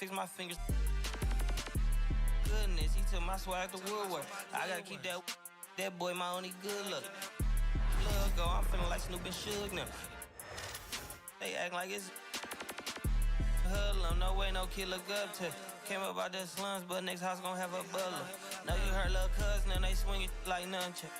fix my fingers. Goodness, he took my swag to woodwork. I gotta keep that boy my only good look. Look, go, I'm feeling like Snoop and Suge now. They act like it's hoodlum, no way no kid look up to. Came up out the slums, but next house gon' have a butler. Know you heard little cousin and they swing it like nunchuck.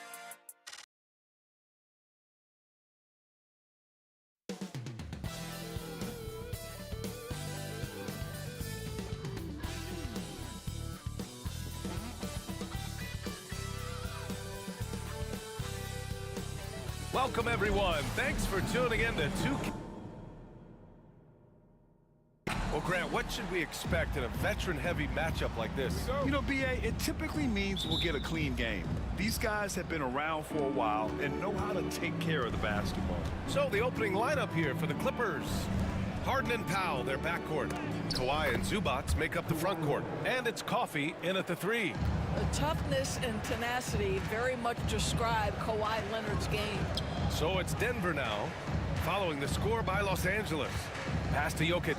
Welcome, everyone. Thanks for tuning in to 2K. Well, Grant, what should we expect in a veteran-heavy matchup like this? You know, B.A., it typically means we'll get a clean game. These guys have been around for a while and know how to take care of the basketball. So the opening lineup here for the Clippers. Harden and Powell, their backcourt. Kawhi and Zubac make up the front court. And it's Coffee in at the 3. The toughness and tenacity very much describe Kawhi Leonard's game. So it's Denver now, following the score by Los Angeles. Pass to Jokic.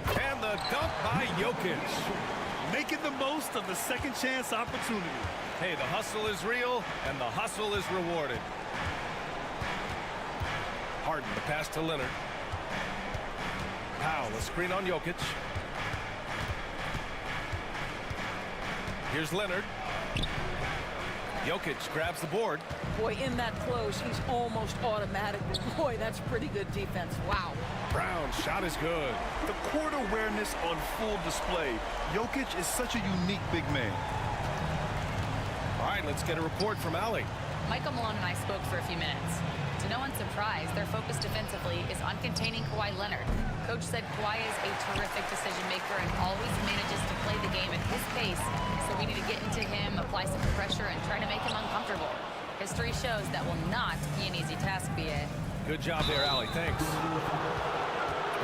And the dunk by Jokic. Making the most of the second chance opportunity. Hey, the hustle is real, and the hustle is rewarded. Harden, the pass to Leonard. Powell, a screen on Jokic. Here's Leonard. Jokic grabs the board. Boy, in that close, he's almost automatic. Boy, that's pretty good defense. Wow. Brown's shot is good. The court awareness on full display. Jokic is such a unique big man. All right, let's get a report from Allie. Michael Malone and I spoke for a few minutes. To no one's surprise, their focus defensively is on containing Kawhi Leonard. Coach said Kawhi is a terrific decision maker and always manages to play the game at his pace. So we need to get into him, apply some pressure, and try to make him uncomfortable. History shows that will not be an easy task, B.A. Good job there, Allie. Thanks.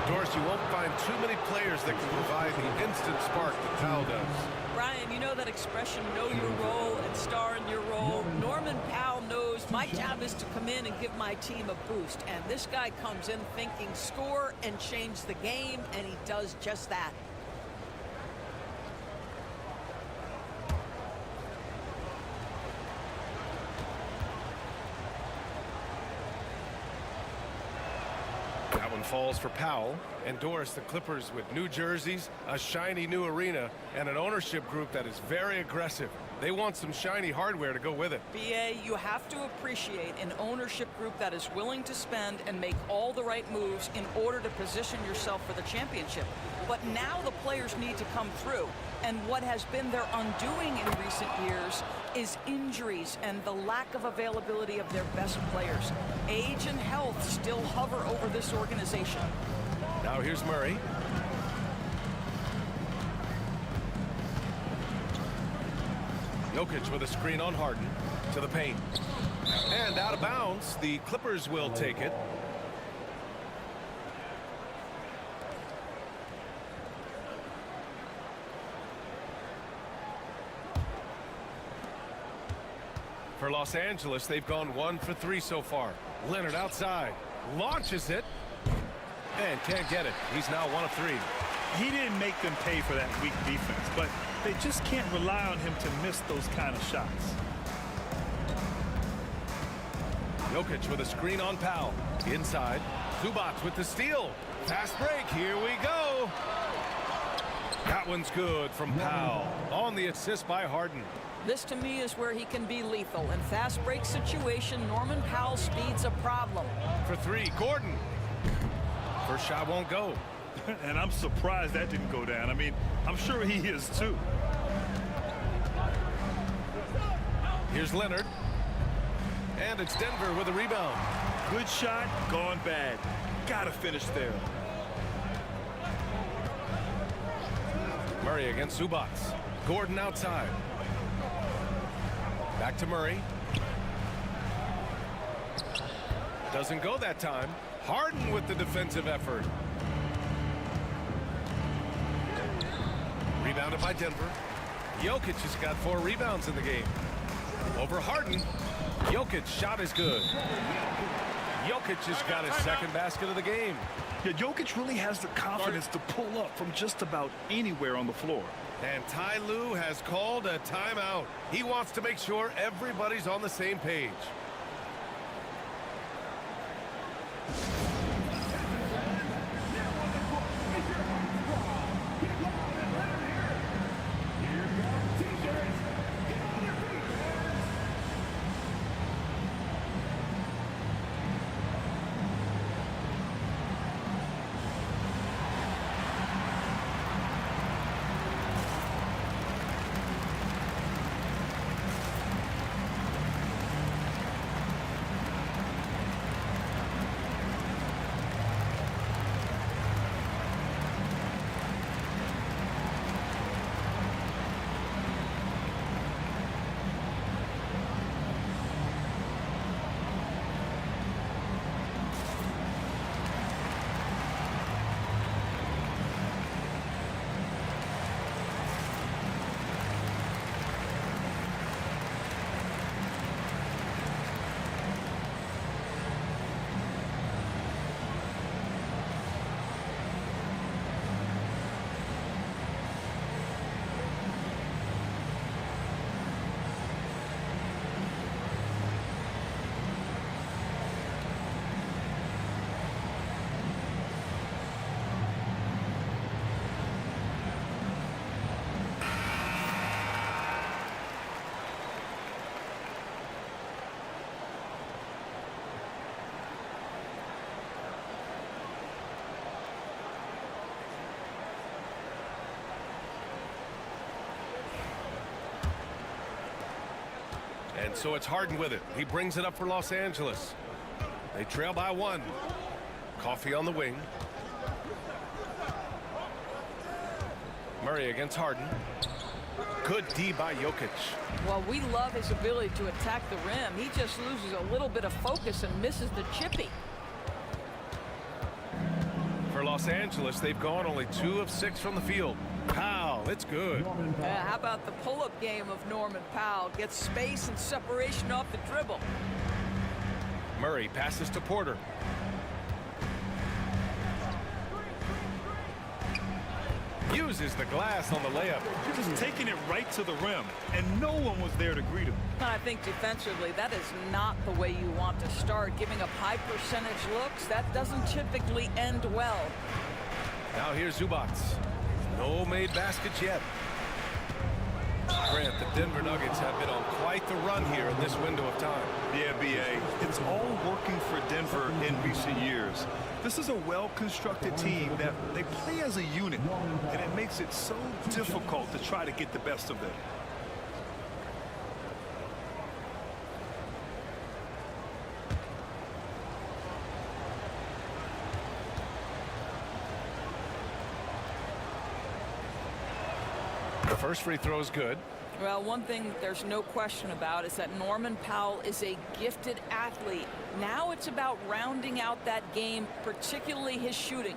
Doris, you won't find too many players that can provide the instant spark that Powell does. Brian, you know that expression, know your role and star in your role. Norman Powell knows my job is to come in and give my team a boost. And this guy comes in thinking score and change the game, and he does just that. That one falls for Powell. And Doris, the Clippers with new jerseys, a shiny new arena, and an ownership group that is very aggressive. They want some shiny hardware to go with it. BA, you have to appreciate an ownership group that is willing to spend and make all the right moves in order to position yourself for the championship. But now the players need to come through. And what has been their undoing in recent years is injuries and the lack of availability of their best players. Age and health still hover over this organization. Now here's Murray. Jokic with a screen on Harden to the paint. And out of bounds, the Clippers will take it. For Los Angeles, they've gone 1 for 3 so far. Leonard outside, launches it, and can't get it. He's now 1 of 3. He didn't make them pay for that weak defense, but they just can't rely on him to miss those kind of shots. Jokic with a screen on Powell. Inside, Zubac with the steal. Fast break, here we go. That one's good from Powell. On the assist by Harden. This, to me, is where he can be lethal. In fast break situation, Norman Powell's speed's a problem. For 3, Gordon. First shot won't go. And I'm surprised that didn't go down. I mean, I'm sure he is too. Here's Leonard. And it's Denver with a rebound. Good shot, gone bad. Gotta finish there. Murray against Zubac. Gordon outside. Back to Murray. Doesn't go that time. Harden with the defensive effort. Rebounded by Denver. Jokic has got 4 rebounds in the game. Over Harden. Jokic's shot is good. Jokic has got his second basket of the game. Yeah, Jokic really has the confidence to pull up from just about anywhere on the floor. And Ty Lue has called a timeout. He wants to make sure everybody's on the same page. And so it's Harden with it. He brings it up for Los Angeles. They trail by 1. Coffee on the wing. Murray against Harden. Good D by Jokic. Well, we love his ability to attack the rim. He just loses a little bit of focus and misses the chippy. For Los Angeles, they've gone only 2 of 6 from the field. Powell, it's good. How about the pull-up game of Norman Powell? Gets space and separation off the dribble. Murray passes to Porter. Uses the glass on the layup. Just taking it right to the rim, and no one was there to greet him. And I think defensively, that is not the way you want to start. Giving up high percentage looks, that doesn't typically end well. Now here's Zubac. No made baskets yet. Grant, the Denver Nuggets have been on quite the run here in this window of time. Yeah, B.A., it's all working for Denver in recent years. This is a well-constructed team that they play as a unit, and it makes it so difficult to try to get the best of them. The first free throw is good. Well, one thing there's no question about is that Norman Powell is a gifted athlete. Now it's about rounding out that game, particularly his shooting.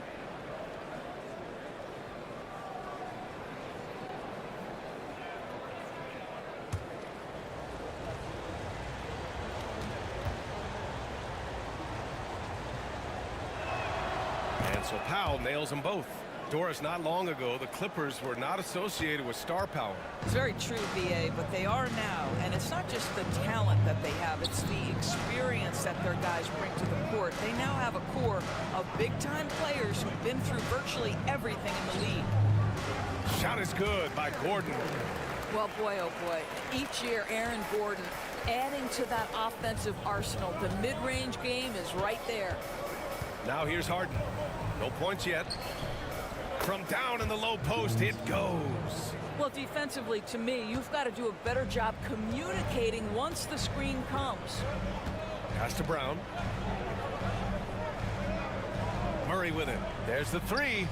And so Powell nails them both. Doris, not long ago, the Clippers were not associated with star power. It's very true, B.A., but they are now. And it's not just the talent that they have. It's the experience that their guys bring to the court. They now have a core of big-time players who've been through virtually everything in the league. Shot is good by Gordon. Well, boy, oh, boy. Each year, Aaron Gordon adding to that offensive arsenal. The mid-range game is right there. Now here's Harden. No points yet. From down in the low post, it goes. Well, defensively, to me, you've got to do a better job communicating once the screen comes. Pass to Brown. Murray with it. There's the 3.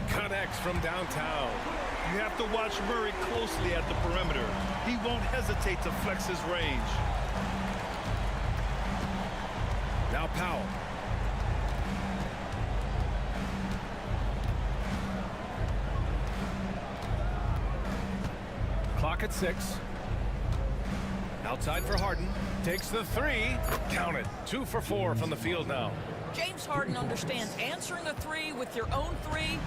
Connects from downtown. You have to watch Murray closely at the perimeter. He won't hesitate to flex his range. Now Powell. Clock at 6. Outside for Harden. Takes the 3. Count it. 2 for 4 from the field now. James Harden understands answering a three with your own three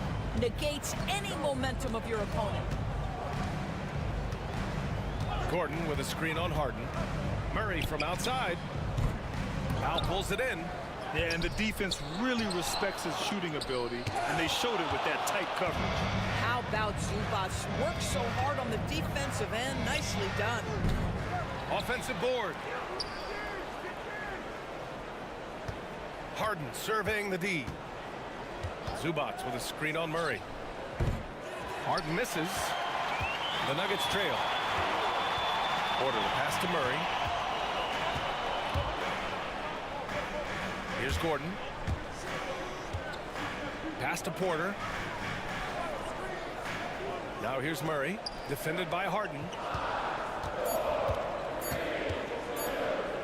negates any momentum of your opponent. Gordon with a screen on Harden. Murray from outside. Powell pulls it in. Yeah, and the defense really respects his shooting ability, and they showed it with that tight coverage. How about Zubac? Worked so hard on the defensive end. Nicely done. Offensive board. Harden surveying the D. Zubac with a screen on Murray. Harden misses. The Nuggets trail. Porter the pass to Murray. Here's Gordon. Pass to Porter. Now here's Murray, defended by Harden.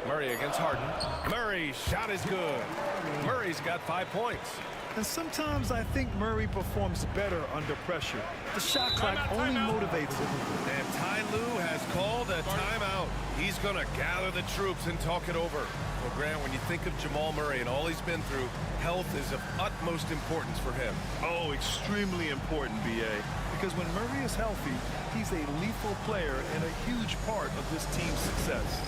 Murray against Harden. Murray's shot is good. Murray's got 5 points. And sometimes I think Murray performs better under pressure. The shot clock only motivates him. And Ty Lue has called a timeout. He's going to gather the troops and talk it over. Well, Grant, when you think of Jamal Murray and all he's been through, health is of utmost importance for him. Oh, extremely important, B.A. Because when Murray is healthy, he's a lethal player and a huge part of this team's success.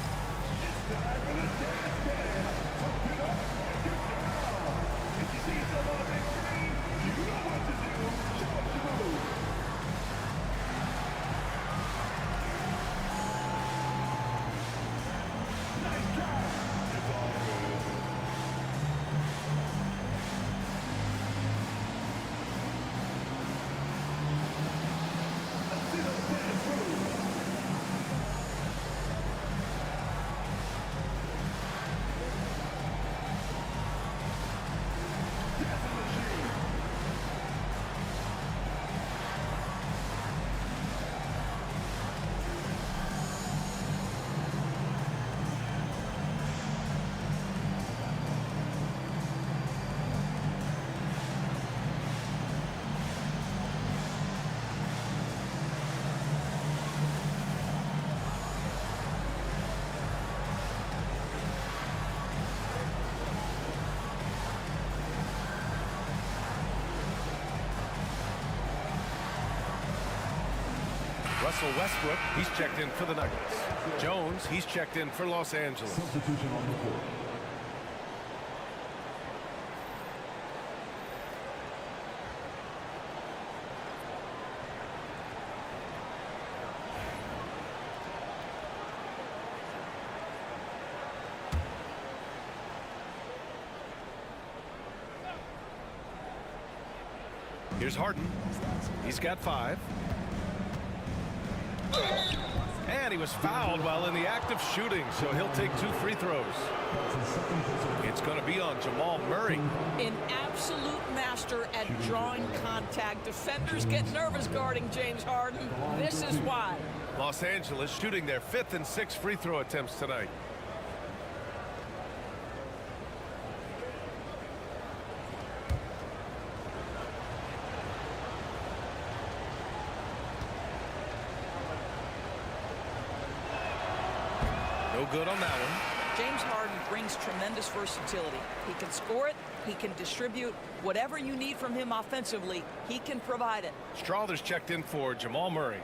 Russell Westbrook, he's checked in for the Nuggets. Jones, he's checked in for Los Angeles. Substitution on the court. Here's Harden. He's got 5. And he was fouled while in the act of shooting, so he'll take 2 free throws. It's going to be on Jamal Murray. An absolute master at drawing contact. Defenders get nervous guarding James Harden. This is why. Los Angeles shooting their 5th and 6th free throw attempts tonight. No good on that one. James Harden brings tremendous versatility. He can score it, he can distribute. Whatever you need from him offensively, he can provide it. Strawther's checked in for Jamal Murray.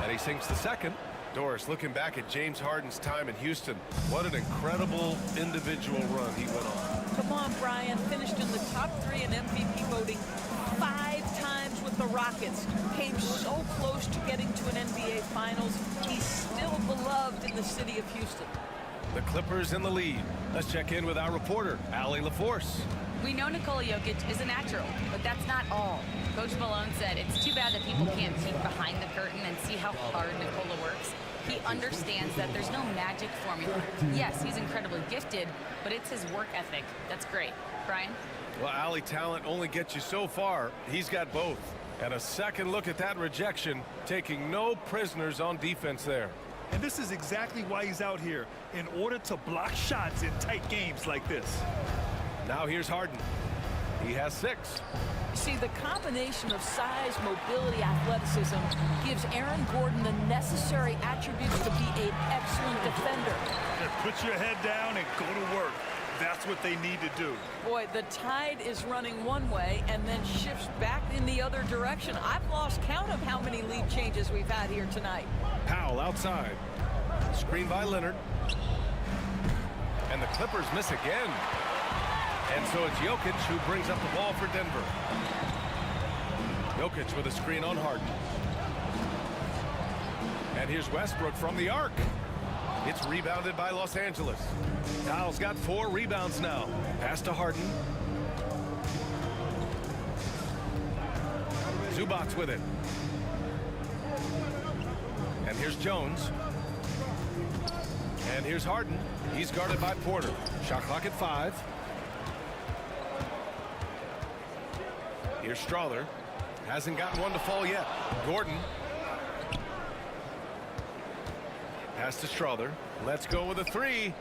And he sinks the second. Doris looking back at James Harden's time in Houston. What an incredible individual run he went on. Come on, Brian. Finished in the top 3 in MVP voting 5 times with the Rockets. Came so close to getting to an NBA Finals. He's still beloved in the city of Houston. The Clippers in the lead. Let's check in with our reporter, Allie LaForce. We know Nikola Jokic is a natural, but that's not all. Coach Malone said it's too bad that people can't peek behind the curtain and see how hard Nikola works. He understands that there's no magic formula. Yes, he's incredibly gifted, but it's his work ethic. That's great. Brian? Well, Allie, talent only gets you so far. He's got both. And a second look at that rejection, taking no prisoners on defense there. And this is exactly why he's out here, in order to block shots in tight games like this. Now here's Harden. He has 6. See, the combination of size, mobility, athleticism gives Aaron Gordon the necessary attributes to be an excellent defender. Put your head down and go to work. That's what they need to do. Boy, the tide is running one way and then shifts back in the other direction. I've lost count of how many lead changes we've had here tonight. Powell outside. Screen by Leonard. And the Clippers miss again. And so it's Jokic who brings up the ball for Denver. Jokic with a screen on Harden. And here's Westbrook from the arc. It's rebounded by Los Angeles. Powell's got 4 rebounds now. Pass to Harden. Zubac with it. And here's Jones. And here's Harden. He's guarded by Porter. Shot clock at 5. Here's Strawther. Hasn't gotten one to fall yet. Gordon. Pass to Strawther. Let's go with a 3.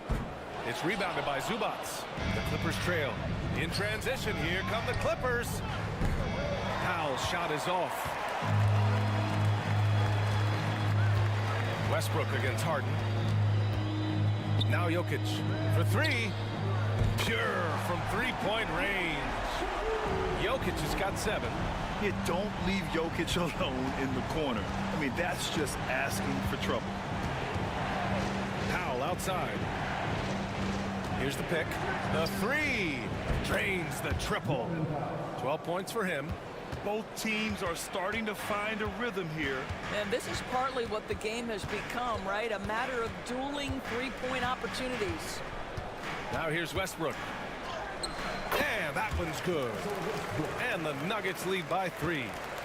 It's rebounded by Zubac. The Clippers trail. In transition, here come the Clippers. Powell's shot is off. Westbrook against Harden. Now Jokic for 3. Pure from 3-point range. Jokic has got 7. You don't leave Jokic alone in the corner. I mean, that's just asking for trouble. Powell outside. Here's the pick. The 3. Drains the triple. 12 points for him. Both teams are starting to find a rhythm here. And this is partly what the game has become, right? A matter of dueling 3-point opportunities. Now here's Westbrook. And that one's good. And the Nuggets lead by 3.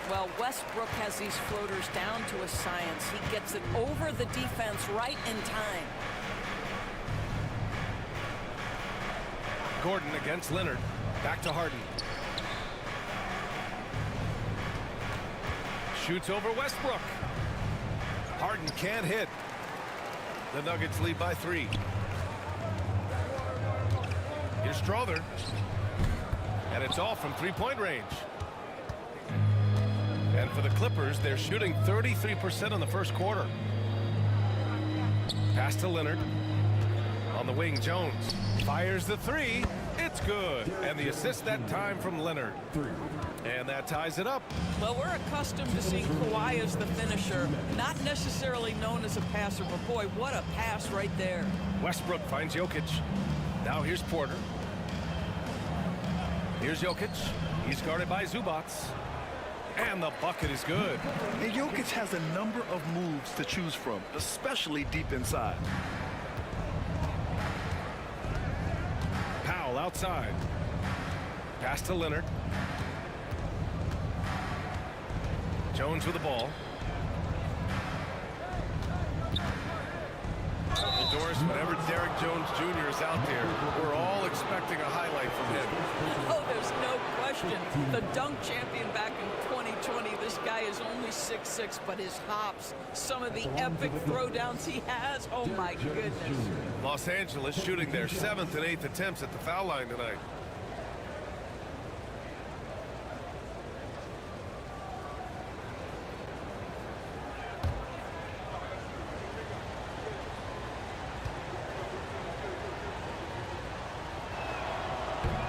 Well, Westbrook has these floaters down to a science. He gets it over the defense right in time. Gordon against Leonard. Back to Harden. Shoots over Westbrook. Harden can't hit. The Nuggets lead by 3. Here's Strawther. And it's off from 3-point range. And for the Clippers, they're shooting 33% in the first quarter. Pass to Leonard. On the wing, Jones fires the 3. It's good. And the assist that time from Leonard. And that ties it up. Well, we're accustomed to seeing Kawhi as the finisher, not necessarily known as a passer, but boy, what a pass right there. Westbrook finds Jokic. Now here's Porter. Here's Jokic. He's guarded by Zubac. And the bucket is good. And Jokic has a number of moves to choose from, especially deep inside. Powell outside. Pass to Leonard. Jones with the ball. Well, Doris, whenever Derrick Jones Jr. is out there, we're all expecting a highlight from him. Oh, there's no question. The dunk champion back in 2020, this guy is only 6'6", but his hops, some of the epic throwdowns he has, oh my goodness. Los Angeles shooting their 7th and 8th attempts at the foul line tonight.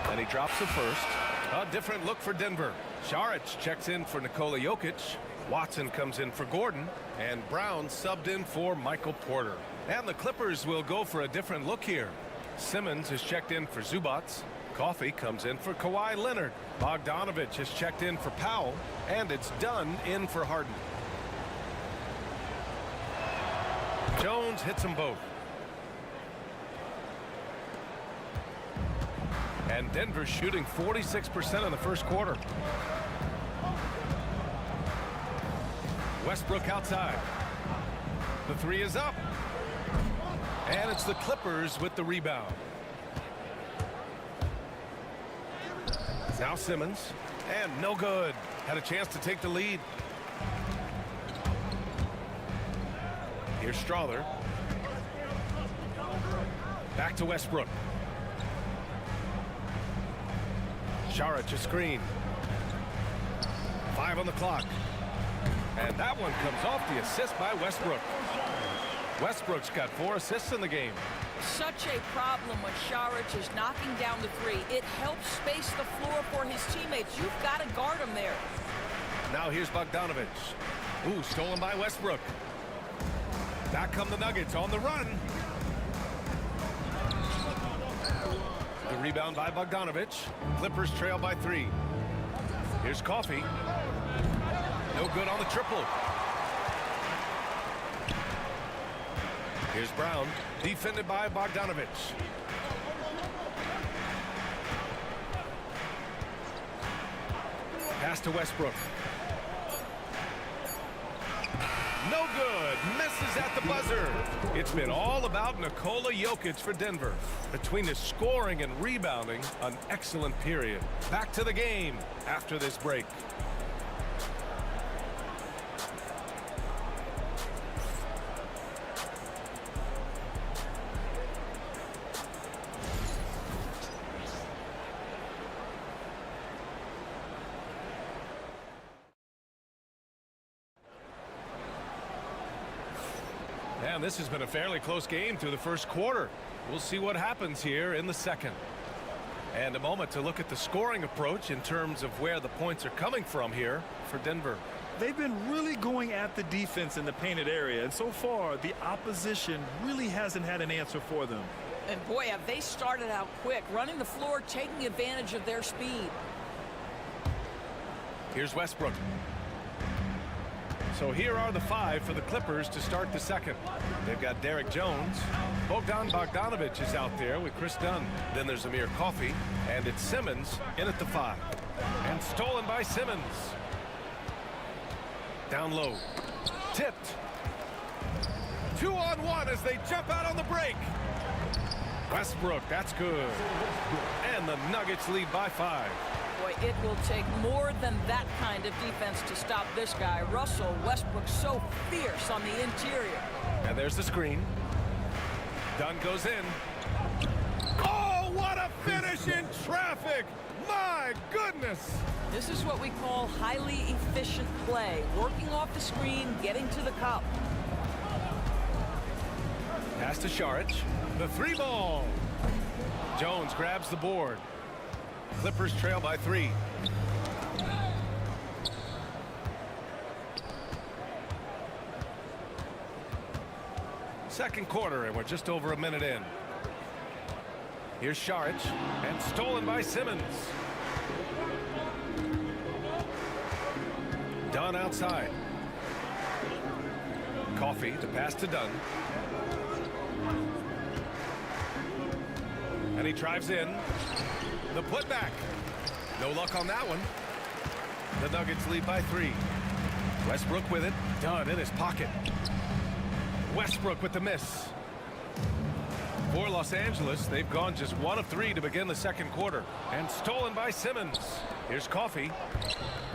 And he drops the first. A different look for Denver. Saric checks in for Nikola Jokic. Watson comes in for Gordon. And Brown subbed in for Michael Porter. And the Clippers will go for a different look here. Simmons is checked in for Zubac. Coffey comes in for Kawhi Leonard. Bogdanovich is checked in for Powell. And it's Dunn in for Harden. Jones hits them both. And Denver shooting 46% in the first quarter. Westbrook outside. The 3 is up. And it's the Clippers with the rebound. Now Simmons. And no good. Had a chance to take the lead. Here's Strawther. Back to Westbrook. Saric a screen. 5 on the clock. And that one comes off the assist by Westbrook. Westbrook's got 4 assists in the game. Such a problem when Saric is knocking down the three. It helps space the floor for his teammates. You've got to guard him there. Now here's Bogdanovic. Ooh, stolen by Westbrook. Back come the Nuggets on the run. The rebound by Bogdanovic. Clippers trail by 3. Here's Coffey. No good on the triple. Here's Brown, defended by Bogdanovic. Pass to Westbrook. No good. Misses at the buzzer. It's been all about Nikola Jokic for Denver. Between his scoring and rebounding, an excellent period. Back to the game after this break. And this has been a fairly close game through the first quarter. We'll see what happens here in the second. And a moment to look at the scoring approach in terms of where the points are coming from here for Denver. They've been really going at the defense in the painted area, and so far the opposition really hasn't had an answer for them. And boy, have they started out quick, running the floor, taking advantage of their speed. Here's Westbrook. So here are the 5 for the Clippers to start the second. They've got Derek Jones. Bogdanovic is out there with Chris Dunn. Then there's Amir Coffey. And it's Simmons in at the 5. And stolen by Simmons. Down low. Tipped. 2-on-1 as they jump out on the break. Westbrook, that's good. And the Nuggets lead by 5. Boy, it will take more than that kind of defense to stop this guy. Russell Westbrook so fierce on the interior. And there's the screen. Dunn goes in. Oh, what a finish in traffic! My goodness! This is what we call highly efficient play. Working off the screen, getting to the cup. Pass to Saric. The 3 ball. Jones grabs the board. Clippers trail by 3. Second quarter, and we're just over a minute in. Here's Saric, and stolen by Simmons. Dunn outside. Coffey, the pass to Dunn. And he drives in. The putback. No luck on that one. The Nuggets lead by 3. Westbrook with it. Dunn in his pocket. Westbrook with the miss. For Los Angeles, they've gone just 1 of 3 to begin the second quarter. And stolen by Simmons. Here's Coffey.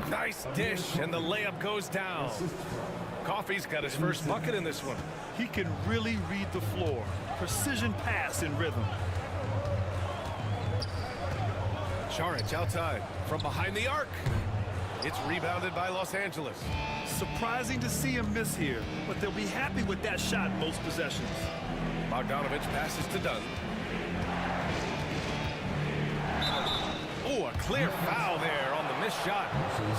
Nice dish, and the layup goes down. Coffey's got his first bucket in this one. He can really read the floor. Precision pass in rhythm. Saric outside from behind the arc. It's rebounded by Los Angeles. Surprising to see him miss here, but they'll be happy with that shot most possessions. Bogdanovic passes to Dunn. Oh, a clear foul there on the missed shot.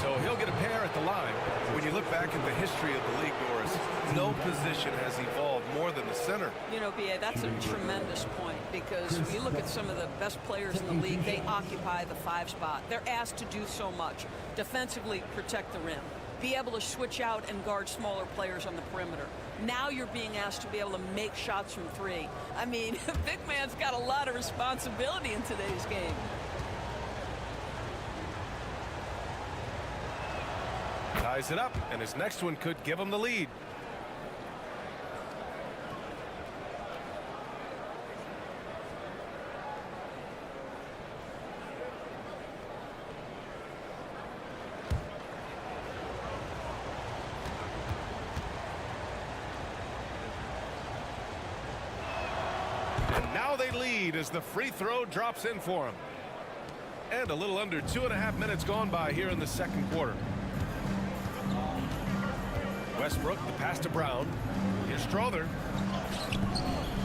So he'll get a pair at the line. When you look back at the history of the league, Doris, no position has evolved more than the center. You know, B.A., that's a tremendous point, because when you look at some of the best players in the league, they occupy the 5 spot. They're asked to do so much. Defensively, protect the rim. Be able to switch out and guard smaller players on the perimeter. Now you're being asked to be able to make shots from 3. I mean, big man's got a lot of responsibility in today's game. Ties it up, and his next one could give him the lead. And now they lead as the free throw drops in for him. And a little under 2.5 minutes gone by here in the second quarter. Westbrook, the pass to Brown. Here's Strother.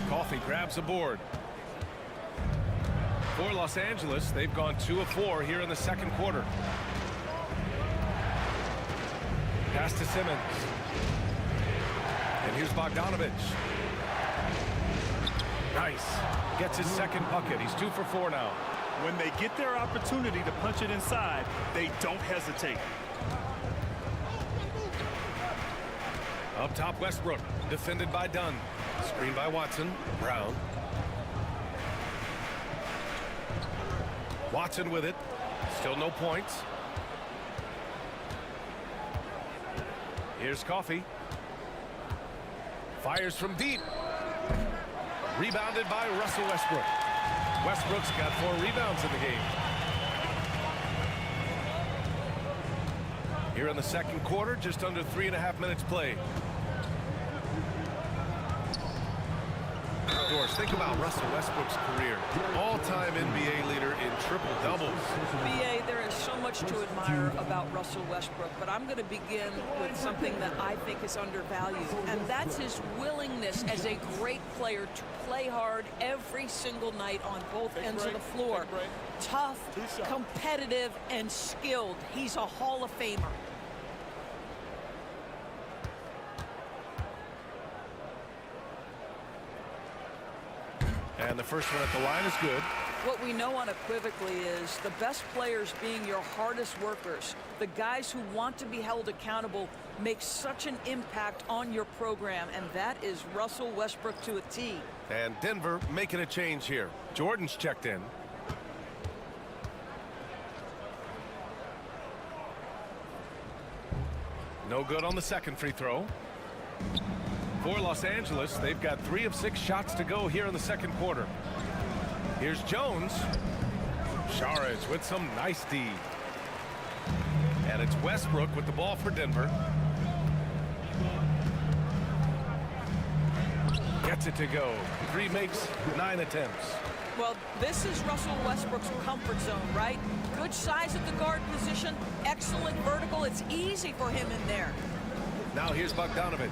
Coffey grabs a board. For Los Angeles, they've gone 2 of 4 here in the second quarter. Pass to Simmons. And here's Bogdanovich. Nice. Gets his second bucket. He's 2 for 4 now. When they get their opportunity to punch it inside, they don't hesitate. Up top, Westbrook. Defended by Dunn. Screen by Watson. Brown. Watson with it. Still no points. Here's Coffey. Fires from deep. Rebounded by Russell Westbrook. Westbrook's got 4 rebounds in the game. Here in the second quarter, just under 3.5 minutes played. Of course, think about Russell Westbrook's career. All-time NBA leader in triple-doubles. BA, there is so much to admire about Russell Westbrook, but I'm going to begin with something that I think is undervalued, and that's his willingness as a great player to play hard every single night on both ends of the floor. Tough, competitive, and skilled. He's a Hall of Famer. And the first one at the line is good. What we know unequivocally is the best players being your hardest workers. The guys who want to be held accountable make such an impact on your program, and that is Russell Westbrook to a T. And Denver making a change here. Jordan's checked in. No good on the second free throw. For Los Angeles, they've got 3 of 6 shots to go here in the second quarter. Here's Jones. Saric with some nice D. And it's Westbrook with the ball for Denver. Gets it to go. 3 makes, 9 attempts. Well, this is Russell Westbrook's comfort zone, right? Good size at the guard position, excellent vertical. It's easy for him in there. Now here's Bogdanovich.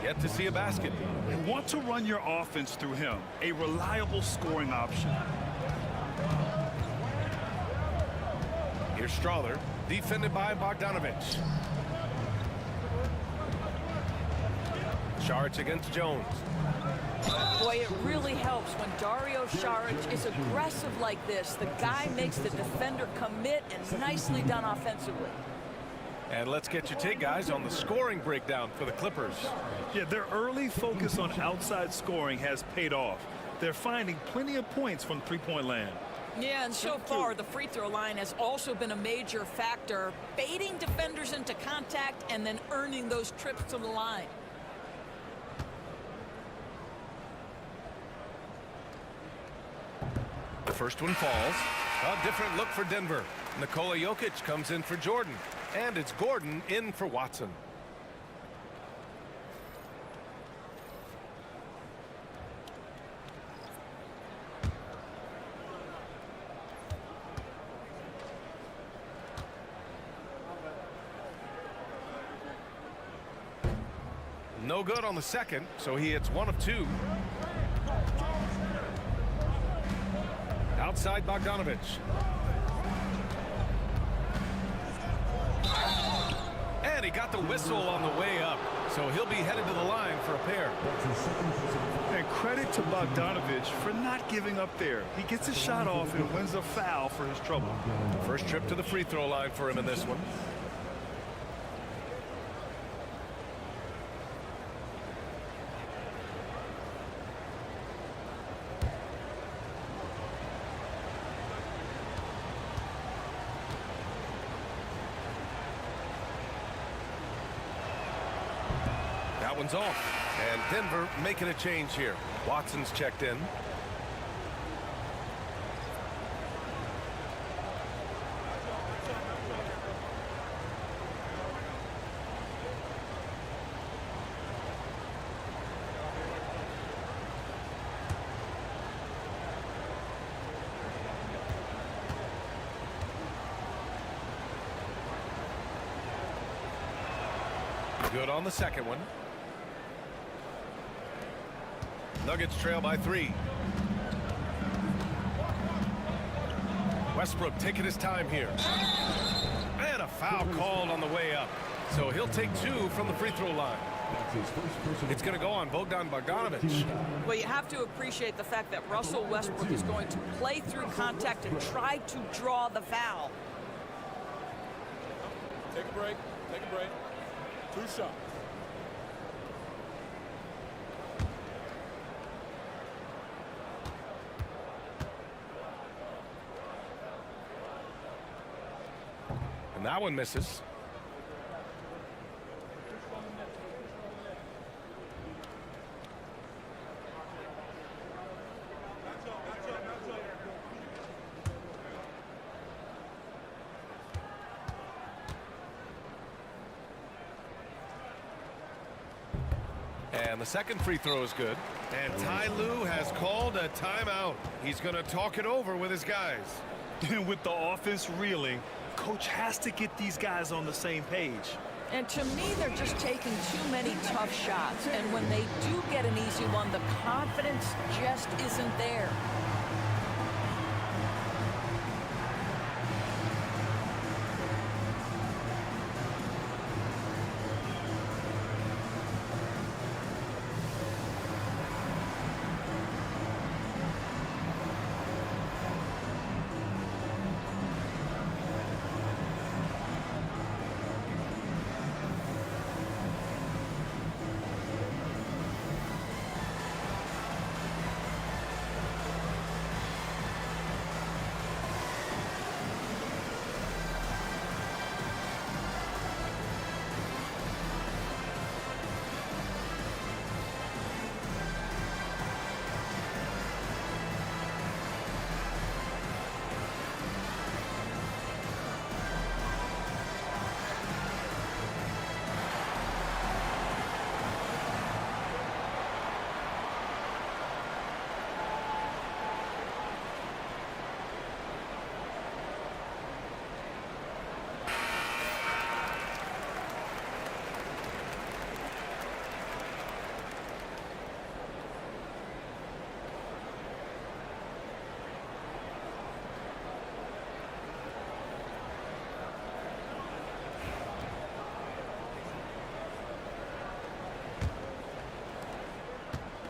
Yet to see a basket. You want to run your offense through him, a reliable scoring option. Here's Strother, defended by Bogdanovich. Saric against Jones. Boy, it really helps when Dario Saric is aggressive like this. The guy makes the defender commit, and nicely done offensively. And let's get your take, guys, on the scoring breakdown for the Clippers. Yeah, their early focus on outside scoring has paid off. They're finding plenty of points from three-point land. Yeah, and so far, the free throw line has also been a major factor, baiting defenders into contact and then earning those trips to the line. The first one falls. A different look for Denver. Nikola Jokic comes in for Jordan. And it's Gordon in for Watson. No good on the second, so he hits 1 of 2. Outside Bogdanovich. And he got the whistle on the way up, so he'll be headed to the line for a pair. And credit to Bogdanovich for not giving up there. He gets his shot off and wins a foul for his trouble. First trip to the free throw line for him in this one. That one's off, and Denver making a change here. Watson's checked in. Good on the second one. Nuggets trail by 3. Westbrook taking his time here. And a foul called on the way up. So he'll take 2 from the free throw line. It's going to go on Bogdan Bogdanovic. Well, you have to appreciate the fact that Russell Westbrook is going to play through contact and try to draw the foul. Take a break. Take a break. 2 shots. And that one misses. And the second free throw is good. And Ty Lue has called a timeout. He's going to talk it over with his guys. And with the offense reeling, coach has to get these guys on the same page. And to me, they're just taking too many tough shots. And when they do get an easy one, the confidence just isn't there.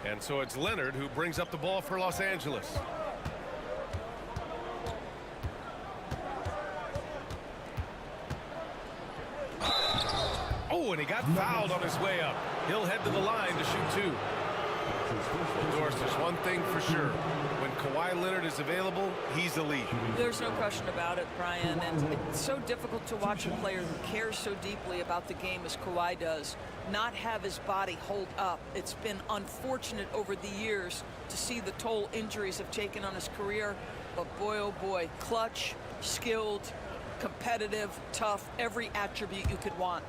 And so it's Leonard who brings up the ball for Los Angeles. Oh, and he got fouled on his way up. He'll head to the line to shoot 2. Of course, there's one thing for sure. When Kawhi Leonard is available, he's elite. There's no question about it, Brian. And it's so difficult to watch a player who cares so deeply about the game as Kawhi does not have his body hold up. It's been unfortunate over the years to see the toll injuries have taken on his career. But boy, oh boy, clutch, skilled, competitive, tough, every attribute you could want.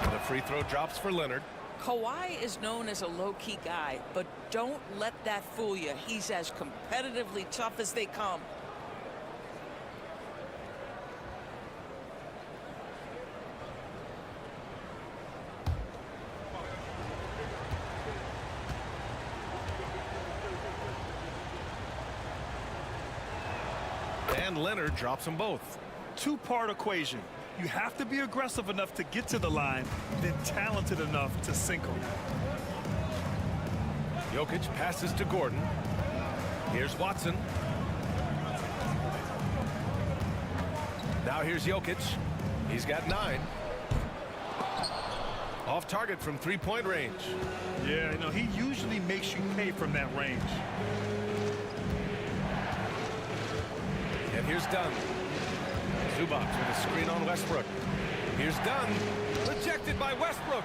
The free throw drops for Leonard. Kawhi is known as a low-key guy, but don't let that fool you. He's as competitively tough as they come. And Leonard drops them both. 2-part equation. You have to be aggressive enough to get to the line, then talented enough to sink them. Jokic passes to Gordon. Here's Watson. Now here's Jokic. He's got 9. Off target from 3-point range. Yeah, you know, he usually makes you pay from that range. And here's Dunn. Zubac with a screen on Westbrook. Here's Dunn. Rejected by Westbrook.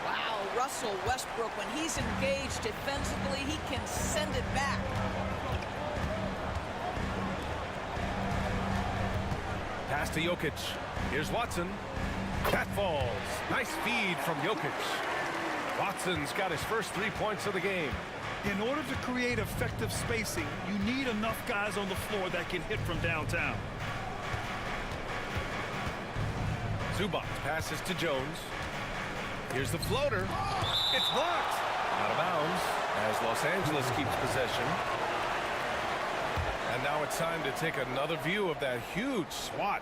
Wow, Russell Westbrook, when he's engaged defensively, he can send it back. Pass to Jokic. Here's Watson. That falls. Nice feed from Jokic. Watson's got his first 3 points of the game. In order to create effective spacing, you need enough guys on the floor that can hit from downtown. Zubac passes to Jones. Here's the floater. It's blocked. Out of bounds as Los Angeles keeps possession. And now it's time to take another view of that huge swat.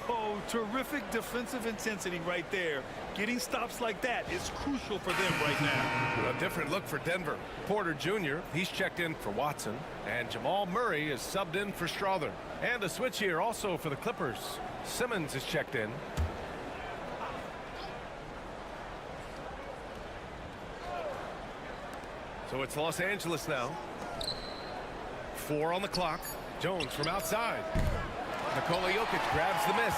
Oh, terrific defensive intensity right there. Getting stops like that is crucial for them right now. A different look for Denver. Porter Jr., he's checked in for Watson. And Jamal Murray is subbed in for Strother. And a switch here also for the Clippers. Simmons is checked in. So it's Los Angeles now. 4 on the clock. Jones from outside. Nikola Jokic grabs the miss.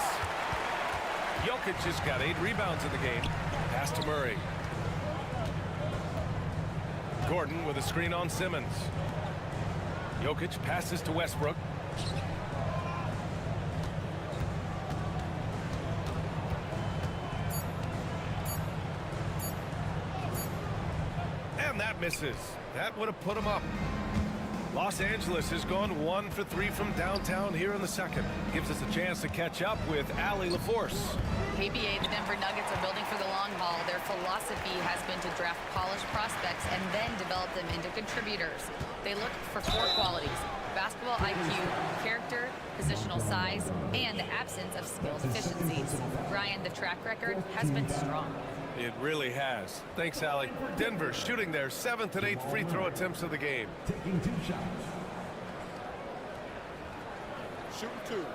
Jokic has got 8 rebounds in the game. Pass to Murray. Gordon with a screen on Simmons. Jokic passes to Westbrook. And that misses. That would have put him up. Los Angeles has gone 1 for 3 from downtown here in the second. Gives us a chance to catch up with Allie LaForce. KBA, the Denver Nuggets are building for the long haul. Their philosophy has been to draft polished prospects and then develop them into contributors. They look for 4 qualities: basketball IQ, character, positional size, and the absence of skill deficiencies. Brian, the track record has been strong. It really has. Thanks, Allie. Denver shooting their 7th and 8th free throw attempts of the game. Taking 2 shots. Shooting 2.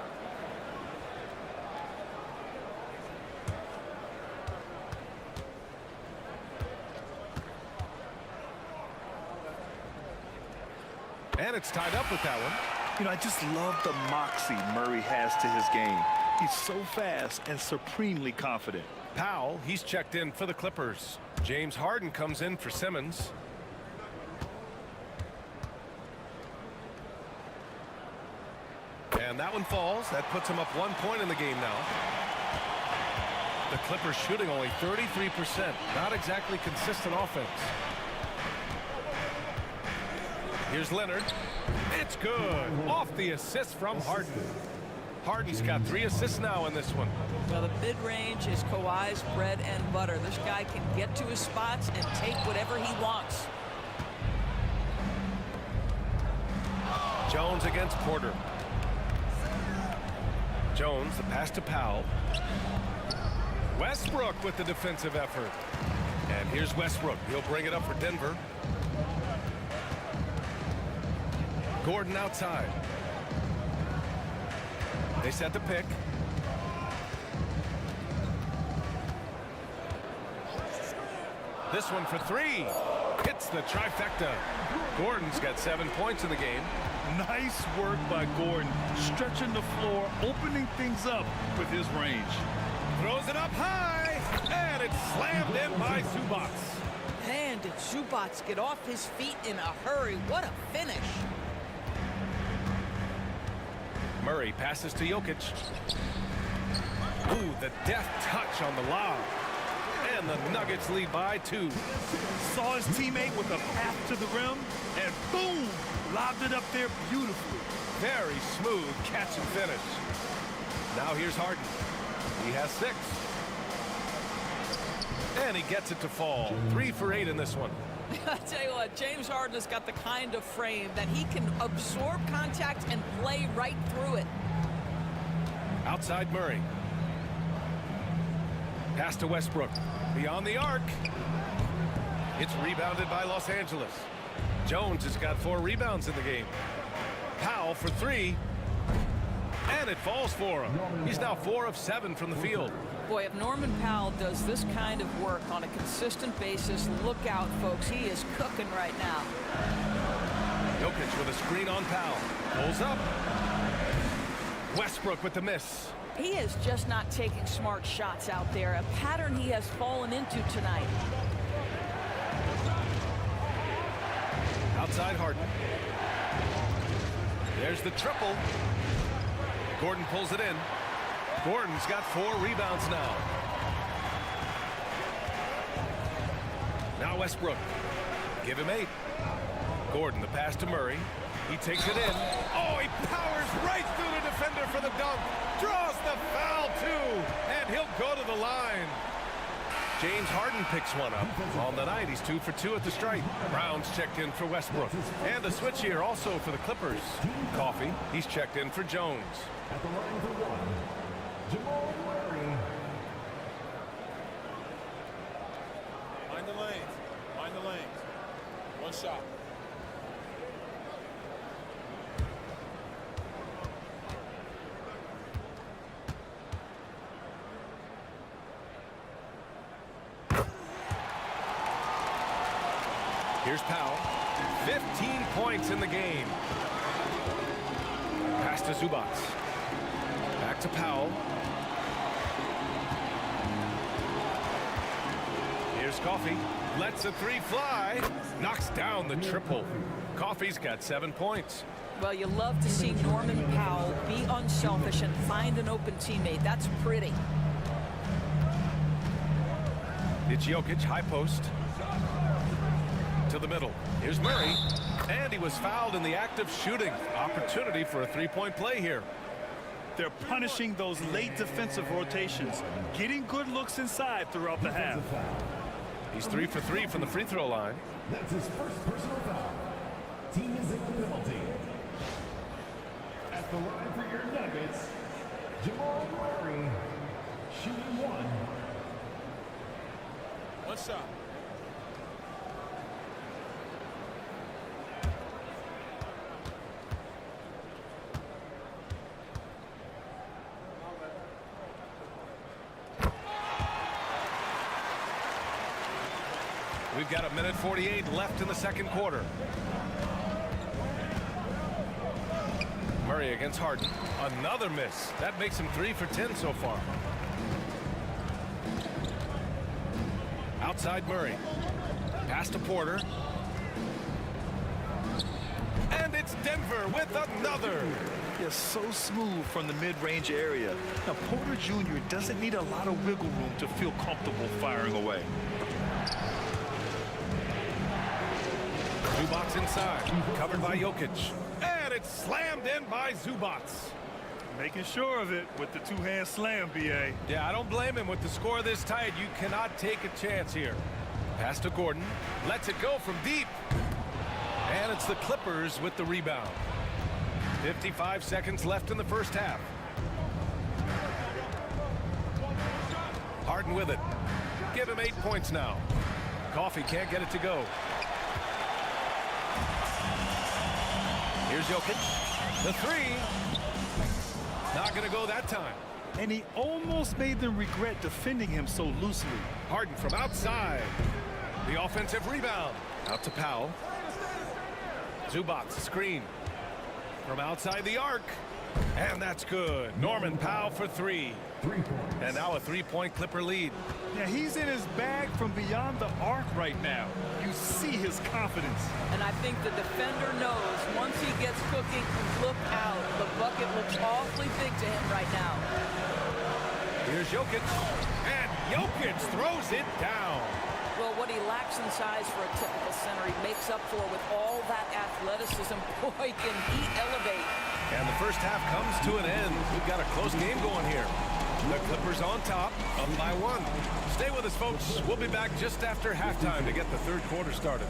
And it's tied up with that one. You know, I just love the moxie Murray has to his game. He's so fast and supremely confident. Powell, he's checked in for the Clippers. James Harden comes in for Simmons. And that one falls. That puts him up 1 point in the game now. The Clippers shooting only 33%. Not exactly consistent offense. Here's Leonard. It's good. Off the assist from Harden. Harden's got 3 assists now in this one. Well, the mid-range is Kawhi's bread and butter. This guy can get to his spots and take whatever he wants. Jones against Porter. Jones, the pass to Powell. Westbrook with the defensive effort. And here's Westbrook. He'll bring it up for Denver. Gordon outside. They set the pick. This one for 3. Hits the trifecta. Gordon's got 7 points in the game. Nice work by Gordon, stretching the floor, opening things up with his range. Throws it up high, and it's slammed in by Zubac. Man, did Zubac get off his feet in a hurry. What a finish. Murray passes to Jokic. Ooh, the deft touch on the lob. And the Nuggets lead by 2. Saw his teammate with a path to the rim, and boom, lobbed it up there beautifully. Very smooth catch and finish. Now here's Harden. He has 6. And he gets it to fall. 3 for 8 in this one. I tell you what, James Harden has got the kind of frame that he can absorb contact and play right through it. Outside Murray. Pass to Westbrook. Beyond the arc. It's rebounded by Los Angeles. Jones has got 4 rebounds in the game. Powell for 3. And it falls for him. He's now 4 of 7 from the field. Boy, if Norman Powell does this kind of work on a consistent basis, look out, folks. He is cooking right now. Jokic with a screen on Powell. Pulls up. Westbrook with the miss. He is just not taking smart shots out there, a pattern he has fallen into tonight. Outside Harden. There's the triple. Gordon pulls it in. Gordon's got 4 rebounds now. Now Westbrook. Give him 8. Gordon, the pass to Murray. He takes it in. Oh, he powers right through the defender for the dunk. Draws the foul, too. And he'll go to the line. James Harden picks one up. On the night, he's 2 for 2 at the stripe. Brown's checked in for Westbrook. And a switch here also for the Clippers. Coffee, he's checked in for Jones. At the line for one, Jamal Murray. Mind the lanes. Mind the lanes. One shot. Here's Powell. 15 points in the game. Pass to Zubac. Back to Powell. Here's Coffee. Lets a three fly. Knocks down the triple. Coffee's got 7 points. Well, you love to see Norman Powell be unselfish and find an open teammate. That's pretty. It's Jokic, high post. To the middle. Here's Murray. And he was fouled in the act of shooting. Opportunity for a three-point play here. They're punishing those late defensive rotations, getting good looks inside throughout the half. He's 3 for 3 from the free throw line. That's his first personal foul. Team is in the penalty. At the line for your Nuggets, Jamal Murray, shooting one. One shot. We've got 1:48 left in the second quarter. Murray against Harden. Another miss. That makes him 3 for 10 so far. Outside Murray. Pass to Porter. And it's Denver with another. They're so smooth from the mid-range area. Now, Porter Jr. doesn't need a lot of wiggle room to feel comfortable firing away. Zubac inside, covered by Jokic. And it's slammed in by Zubac. Making sure of it with the two-hand slam, B.A. Yeah, I don't blame him. With the score this tight, you cannot take a chance here. Pass to Gordon. Lets it go from deep. And it's the Clippers with the rebound. 55 seconds left in the first half. Harden with it. Give him 8 points now. Coffee can't get it to go. Here's Jokic. The three. Not going to go that time. And he almost made them regret defending him so loosely. Harden from outside. The offensive rebound. Out to Powell. Zubac screen. From outside the arc. And that's good. Norman Powell for 3. 3 points. And now a 3-point Clipper lead. Yeah, he's in his bag from beyond the arc right now. You see his confidence. And I think the defender knows once he gets cooking, look out. The bucket looks awfully big to him right now. Here's Jokic. And Jokic throws it down. Well, what he lacks in size for a typical center, he makes up for with all that athleticism. Boy, can he elevate. And the first half comes to an end. We've got a close game going here. The Clippers on top, up by 1. Stay with us, folks. We'll be back just after halftime to get the third quarter started.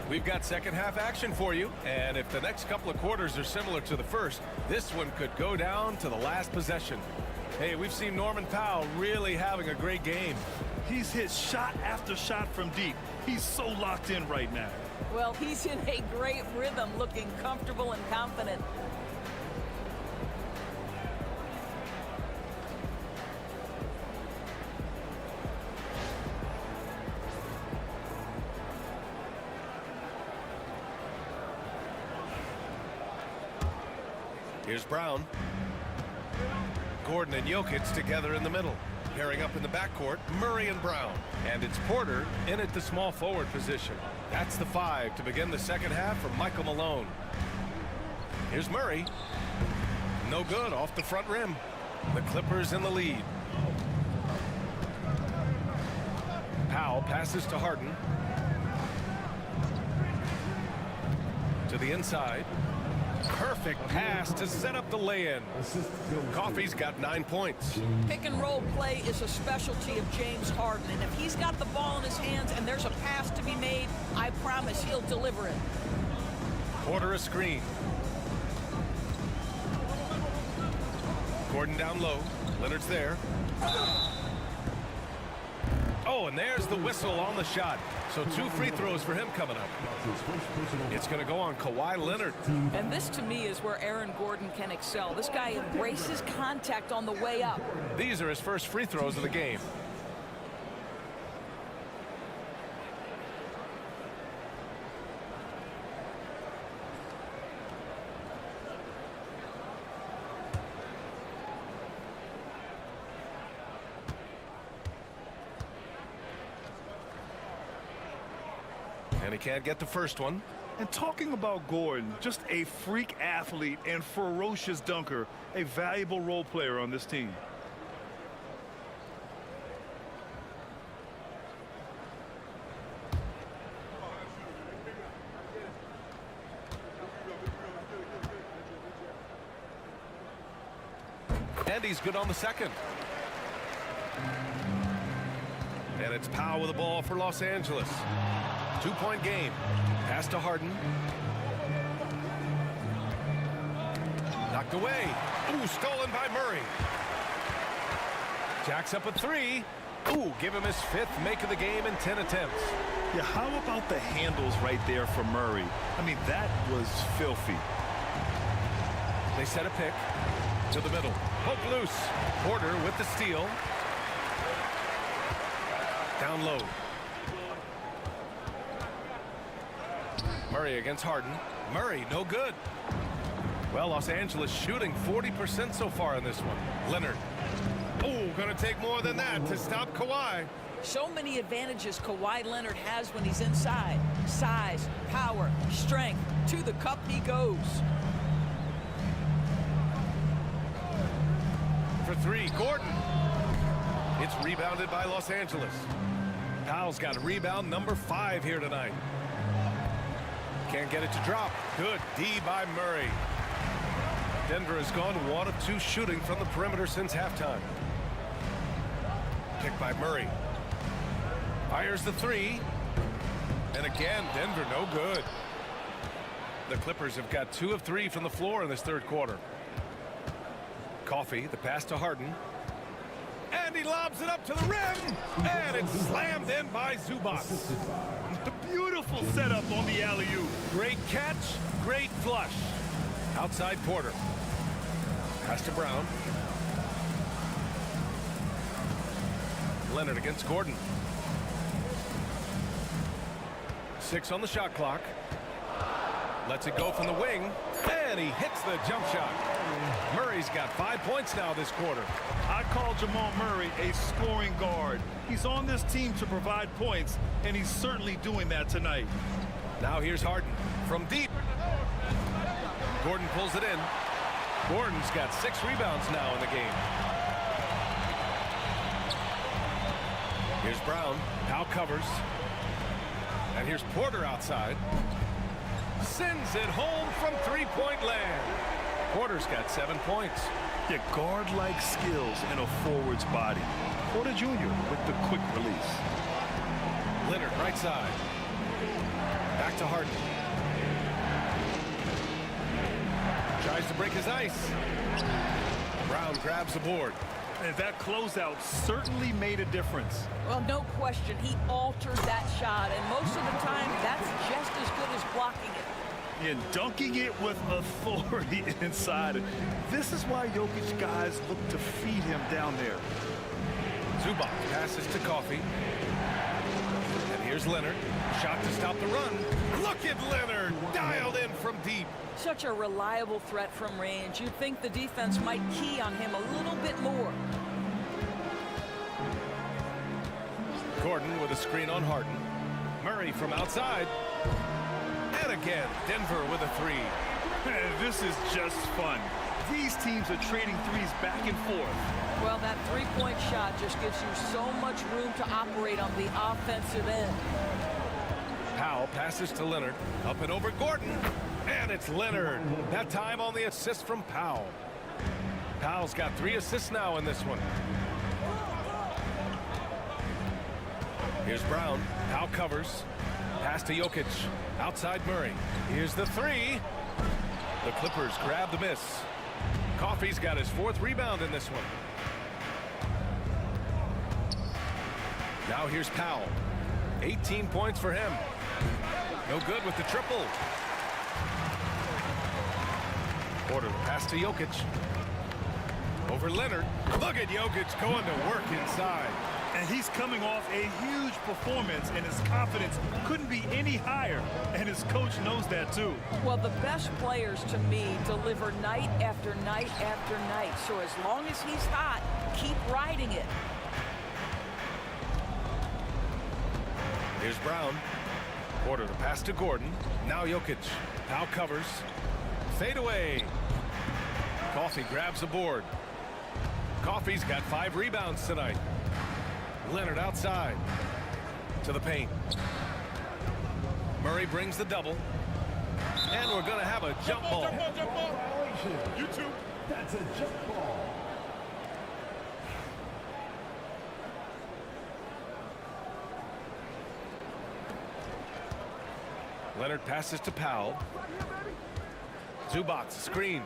We've got second half action for you, and if the next couple of quarters are similar to the first, this one could go down to the last possession. Hey, we've seen Norman Powell really having a great game. He's hit shot after shot from deep. He's so locked in right now. Well, he's in a great rhythm, looking comfortable and confident. Here's Brown. Gordon and Jokic together in the middle. Pairing up in the backcourt, Murray and Brown. And it's Porter in at the small forward position. That's the 5 to begin the second half for Michael Malone. Here's Murray. No good off the front rim. The Clippers in the lead. Powell passes to Harden. To the inside. Perfect pass to set up the lay-in. Coffey's got 9 points. Pick and roll play is a specialty of James Harden, and if he's got the ball in his hands and there's a pass to be made, I promise he'll deliver it. Porter a screen. Gordon down low. Leonard's there. Oh, and there's the whistle on the shot. So 2 free throws for him coming up. It's going to go on Kawhi Leonard. And this, to me, is where Aaron Gordon can excel. This guy embraces contact on the way up. These are his first free throws of the game. And he can't get the first one. And talking about Gordon, just a freak athlete and ferocious dunker, a valuable role player on this team. And he's good on the second. And it's Powell with the ball for Los Angeles. 2-point game. Pass to Harden. Knocked away. Ooh, stolen by Murray. Jacks up a 3. Ooh, give him his 5th make of the game in 10 attempts. Yeah, how about the handles right there for Murray? I mean, that was filthy. They set a pick to the middle. Poke loose. Porter with the steal. Down low. Murray against Harden. Murray, no good. Well, Los Angeles shooting 40% so far in this one. Leonard. Oh, gonna take more than that to stop Kawhi. So many advantages Kawhi Leonard has when he's inside. Size, power, strength. To the cup he goes. For 3, Gordon. It's rebounded by Los Angeles. Powell's got rebound number 5 here tonight. Can't get it to drop. Good D by Murray. Denver has gone 1 of 2 shooting from the perimeter since halftime. Picked by Murray. Fires the 3. And again, Denver no good. The Clippers have got 2 of 3 from the floor in this third quarter. Coffey, the pass to Harden. And he lobs it up to the rim. And it's slammed in by Zubac. A beautiful setup on the alley-oop. Great catch, great flush. Outside Porter. Pass to Brown. Leonard against Gordon. 6 on the shot clock. Lets it go from the wing. And he hits the jump shot. Murray's got 5 points now this quarter. I call Jamal Murray a scoring guard. He's on this team to provide points, and he's certainly doing that tonight. Now here's Harden from deep. Gordon pulls it in. Gordon's got 6 rebounds now in the game. Here's Brown. Powell covers. And here's Porter outside. Sends it home from 3-point land. Porter's got 7 points. Yeah, guard-like skills in a forward's body. Porter Jr. with the quick release. Leonard right side. Back to Harden. Tries to break his ice. Brown grabs the board. And that closeout certainly made a difference. Well, no question. He altered that shot, and most of the time, that's just as good as blocking it. And dunking it with authority inside. This is why Jokic guys look to feed him down there. Zubac passes to Coffee. And here's Leonard. Shot to stop the run. Look at Leonard, dialed in from deep. Such a reliable threat from range. You'd think the defense might key on him a little bit more. Gordon with a screen on Harden. Murray from outside. And again, Denver with a three. And this is just fun. These teams are trading threes back and forth. Well, that three-point shot just gives you so much room to operate on the offensive end. Powell passes to Leonard. Up and over Gordon. And it's Leonard. That time on the assist from Powell. Powell's got 3 assists now in this one. Here's Brown. Powell covers. Pass to Jokic. Outside Murray. Here's the three. The Clippers grab the miss. Coffey's got his 4th rebound in this one. Now here's Powell. 18 points for him. No good with the triple. Porter pass to Jokic. Over Leonard. Look at Jokic going to work inside. And he's coming off a huge performance, and his confidence couldn't be any higher. And his coach knows that too. Well, the best players to me deliver night after night after night. So as long as he's hot, keep riding it. Here's Brown. Porter the pass to Gordon. Now Jokic. Powell covers. Fade away. Coffey grabs the board. Coffey's got 5 rebounds tonight. Leonard outside. To the paint. Murray brings the double. And we're going to have a jump ball. Jump ball. You too. That's a jump ball. Leonard passes to Powell. Zubac screen.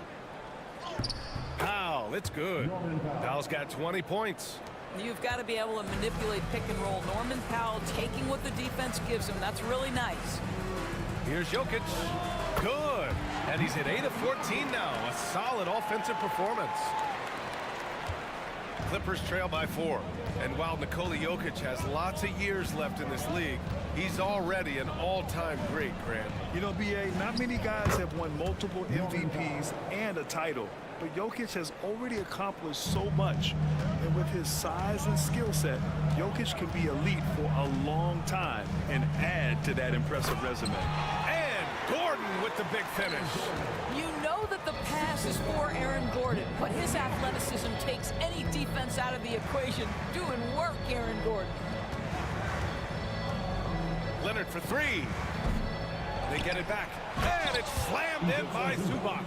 Powell, it's good. Powell's got 20 points. You've got to be able to manipulate pick and roll. Norman Powell taking what the defense gives him. That's really nice. Here's Jokic. Good. And he's hit 8 of 14 now. A solid offensive performance. Clippers trail by 4. And while Nikola Jokic has lots of years left in this league, he's already an all-time great, Grant. You know, B.A., not many guys have won multiple MVPs and a title. But Jokic has already accomplished so much. And with his size and skill set, Jokic can be elite for a long time and add to that impressive resume. And Gordon with the big finish. You know that the pass is for Aaron Gordon, but his athleticism takes any defense out of the equation. Doing work, Aaron Gordon. Leonard for 3. They get it back. And it's slammed in by Zubac.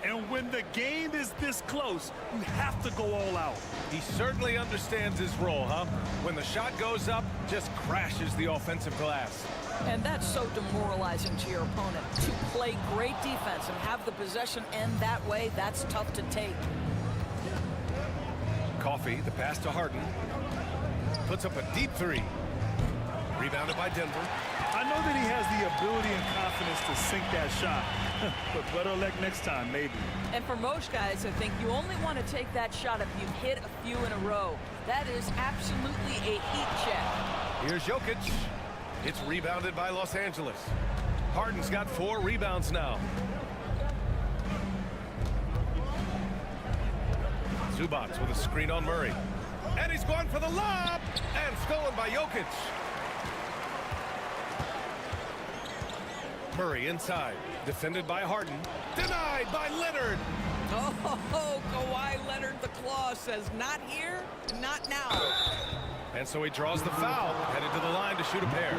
And when the game is this close, you have to go all out. He certainly understands his role, huh? When the shot goes up, just crashes the offensive glass. And that's so demoralizing to your opponent. To play great defense and have the possession end that way, that's tough to take. Coffey, the pass to Harden. Puts up a deep 3. Rebounded by Denver. I know that he has the ability and confidence to sink that shot. But better luck next time, maybe. And for most guys, I think you only want to take that shot if you've hit a few in a row. That is absolutely a heat check. Here's Jokic. It's rebounded by Los Angeles. Harden's got 4 rebounds now. Zubac with a screen on Murray. And he's going for the lob. And stolen by Jokic. Murray inside. Defended by Harden. Denied by Leonard. Oh, Kawhi Leonard, the claw says, not here, not now. And so he draws the foul. Headed to the line to shoot a pair.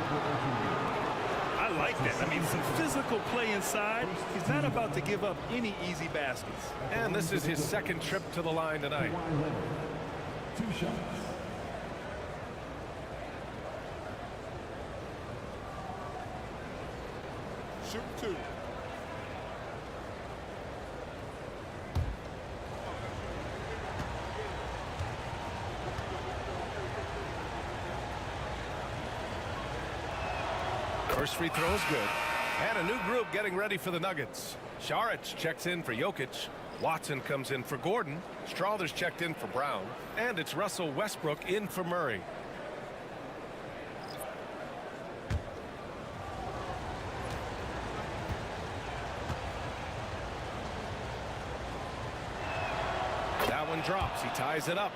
I like that. I mean, some physical play inside. He's not about to give up any easy baskets. And this is his 2nd trip to the line tonight. 2 shots. Shoot 2. First free throw is good. And a new group getting ready for the Nuggets. Saric checks in for Jokic. Watson comes in for Gordon. Strawther's checked in for Brown. And it's Russell Westbrook in for Murray. That one drops. He ties it up.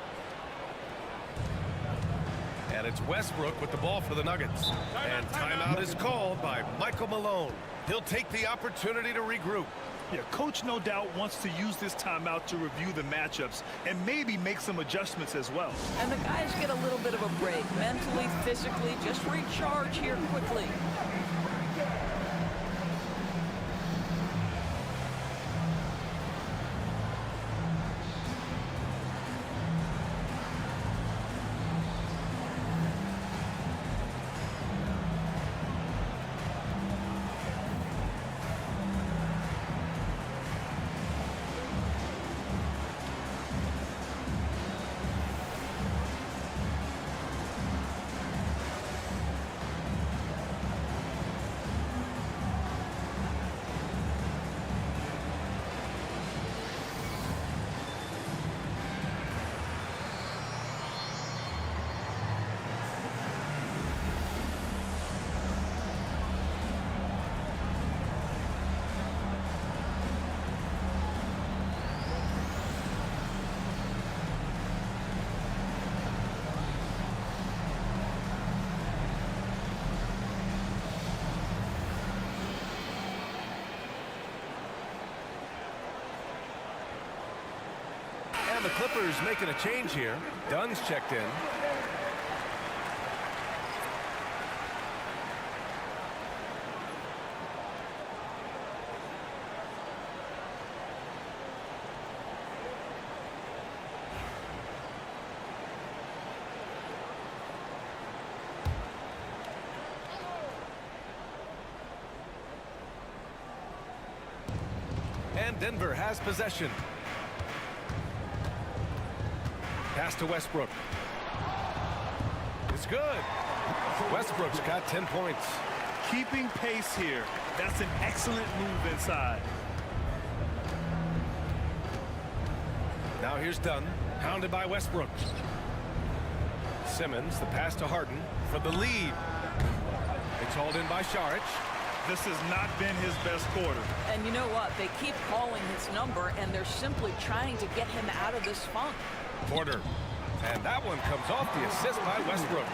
And it's Westbrook with the ball for the Nuggets. And timeout is called by Michael Malone. He'll take the opportunity to regroup. Yeah, coach no doubt wants to use this timeout to review the matchups and maybe make some adjustments as well. And the guys get a little bit of a break, mentally, physically, just recharge here quickly. And the Clippers making a change here. Dunn's checked in. And Denver has possession. Pass to Westbrook. It's good. Westbrook's got 10 points. Keeping pace here. That's an excellent move inside. Now here's Dunn, hounded by Westbrook. Simmons, the pass to Harden for the lead. It's hauled in by Saric. This has not been his best quarter. And you know what? They keep calling his number, and they're simply trying to get him out of this funk. Porter. And that one comes off the assist by Westbrook.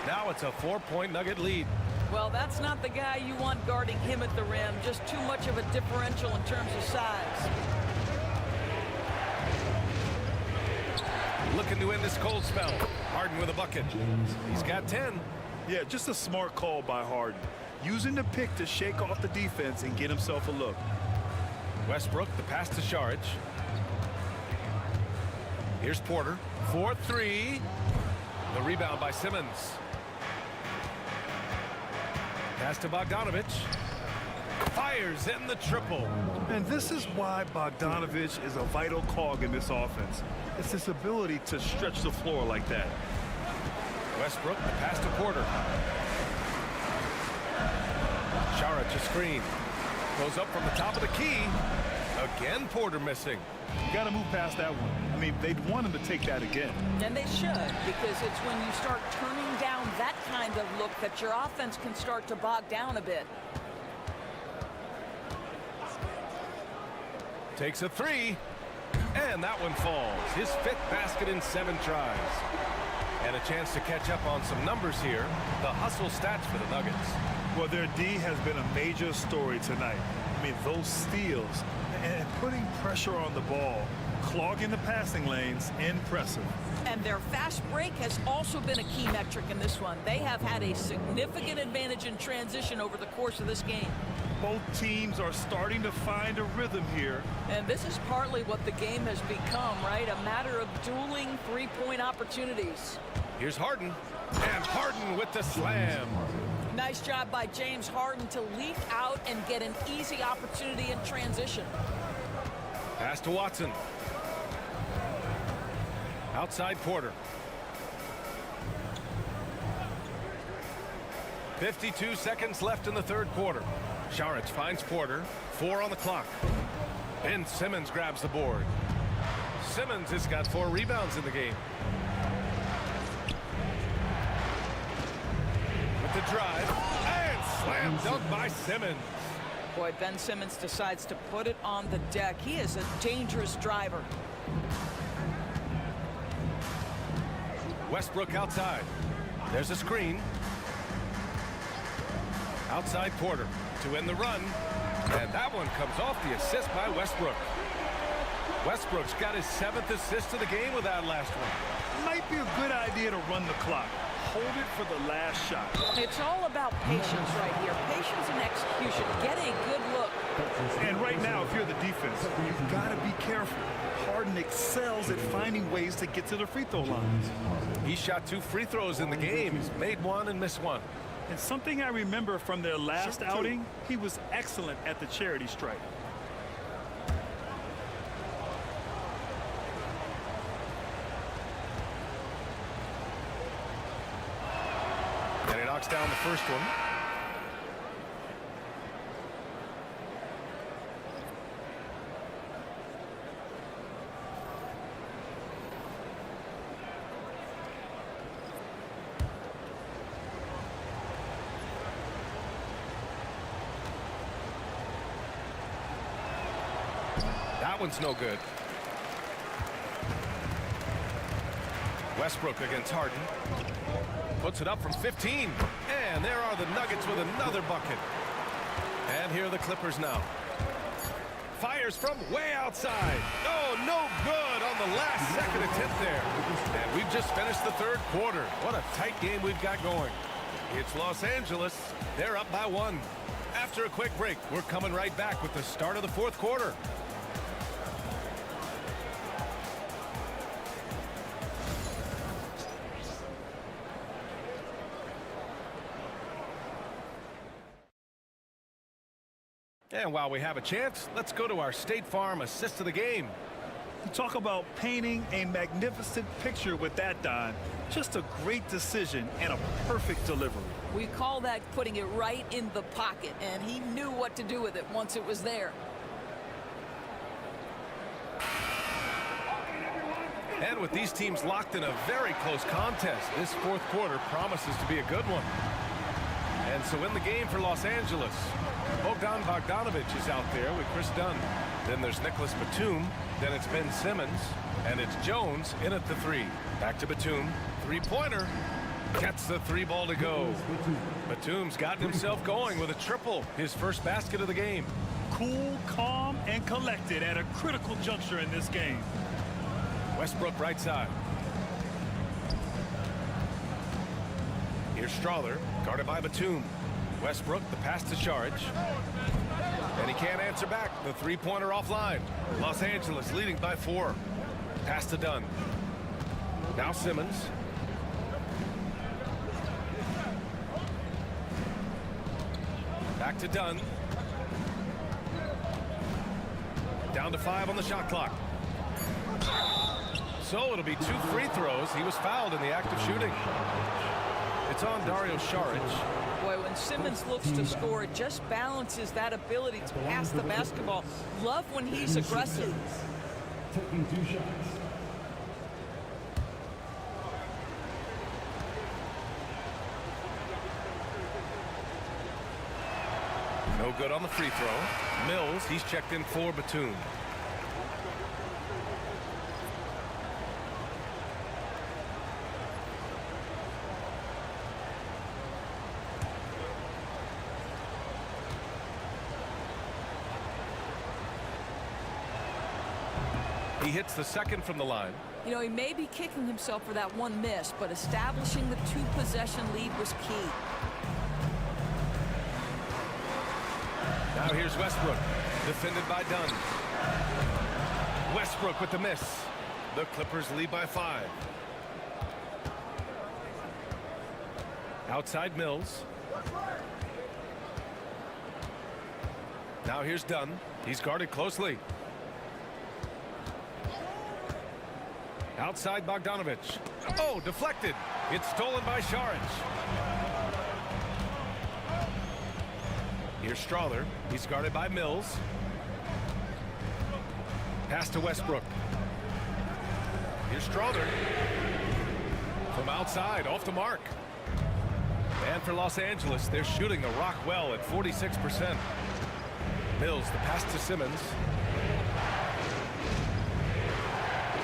Now it's a 4-point Nugget lead. Well, that's not the guy you want guarding him at the rim. Just too much of a differential in terms of size. Looking to end this cold spell. Harden with a bucket. He's got 10. Yeah, just a smart call by Harden. Using the pick to shake off the defense and get himself a look. Westbrook, the pass to Saric. Here's Porter. 4-3. The rebound by Simmons. Pass to Bogdanovic. Fires in the triple. And this is why Bogdanovic is a vital cog in this offense. It's his ability to stretch the floor like that. Westbrook, the pass to Porter. Saric, a screen. Goes up from the top of the key. Again, Porter missing. You got to move past that one. I mean, they'd want him to take that again. And they should, because it's when you start turning down that kind of look that your offense can start to bog down a bit. Takes a three. And that one falls. His 5th basket in 7 tries. And a chance to catch up on some numbers here. The hustle stats for the Nuggets. Well, their D has been a major story tonight. I mean, those steals and putting pressure on the ball, clogging the passing lanes, impressive. And their fast break has also been a key metric in this one. They have had a significant advantage in transition over the course of this game. Both teams are starting to find a rhythm here. And this is partly what the game has become, right? A matter of dueling three-point opportunities. Here's Harden. And Harden with the slam. Nice job by James Harden to leap out and get an easy opportunity in transition. Pass to Watson. Outside Porter. 52 seconds left in the third quarter. Saric finds Porter. 4 on the clock. Ben Simmons grabs the board. Simmons has got 4 rebounds in the game. With the drive. And slam dunk by Simmons. Boy, Ben Simmons decides to put it on the deck. He is a dangerous driver. Westbrook outside. There's a screen. Outside Porter to end the run. And that one comes off the assist by Westbrook. Westbrook's got his 7th assist of the game with that last one. Might be a good idea to run the clock. Hold it for the last shot. It's all about patience right here. Patience and execution. Get a good look. And right now, if you're the defense, you've got to be careful. Harden excels at finding ways to get to the free throw line. He shot 2 free throws in the game. He's made 1 and missed 1. And something I remember from their last outing, he was excellent at the charity stripe. And he knocks down the first one. That one's no good. Westbrook against Harden. Puts it up from 15. And there are the Nuggets with another bucket. And here are the Clippers now. Fires from way outside. Oh, no good on the last second attempt there. And we've just finished the third quarter. What a tight game we've got going. It's Los Angeles. They're up by 1. After a quick break, we're coming right back with the start of the fourth quarter. And while we have a chance, let's go to our State Farm assist of the game. You talk about painting a magnificent picture with that, Don. Just a great decision and a perfect delivery. We call that putting it right in the pocket, and he knew what to do with it once it was there. And with these teams locked in a very close contest, this fourth quarter promises to be a good one. And so in the game for Los Angeles, Bogdan Bogdanovic is out there with Chris Dunn. Then there's Nicholas Batum. Then it's Ben Simmons. And it's Jones in at the 3. Back to Batum. Three-pointer. Gets the 3 ball to go. Batum's gotten himself going with a triple. His first basket of the game. Cool, calm, and collected at a critical juncture in this game. Westbrook right side. Here's Strawther, guarded by Batum. Westbrook, the pass to Saric. And he can't answer back. The three-pointer offline. Los Angeles leading by 4. Pass to Dunn. Now Simmons. Back to Dunn. Down to 5 on the shot clock. So it'll be 2 free throws. He was fouled in the act of shooting. It's on Dario Saric. Boy, when Simmons looks to score, it just balances that ability to pass the basketball. Love when he's aggressive. Taking 2 shots. No good on the free throw. Mills, he's checked in for Batum. He hits the second from the line. You know, he may be kicking himself for that one miss, but establishing the 2-possession lead was key. Now here's Westbrook, defended by Dunn. Westbrook with the miss. The Clippers lead by 5. Outside Mills. Now here's Dunn. He's guarded closely. Outside Bogdanovich. Oh, deflected. It's stolen by Saric. Here's Strother. He's guarded by Mills. Pass to Westbrook. Here's Strother. From outside, off the mark. And for Los Angeles, they're shooting the rock well at 46%. Mills, the pass to Simmons.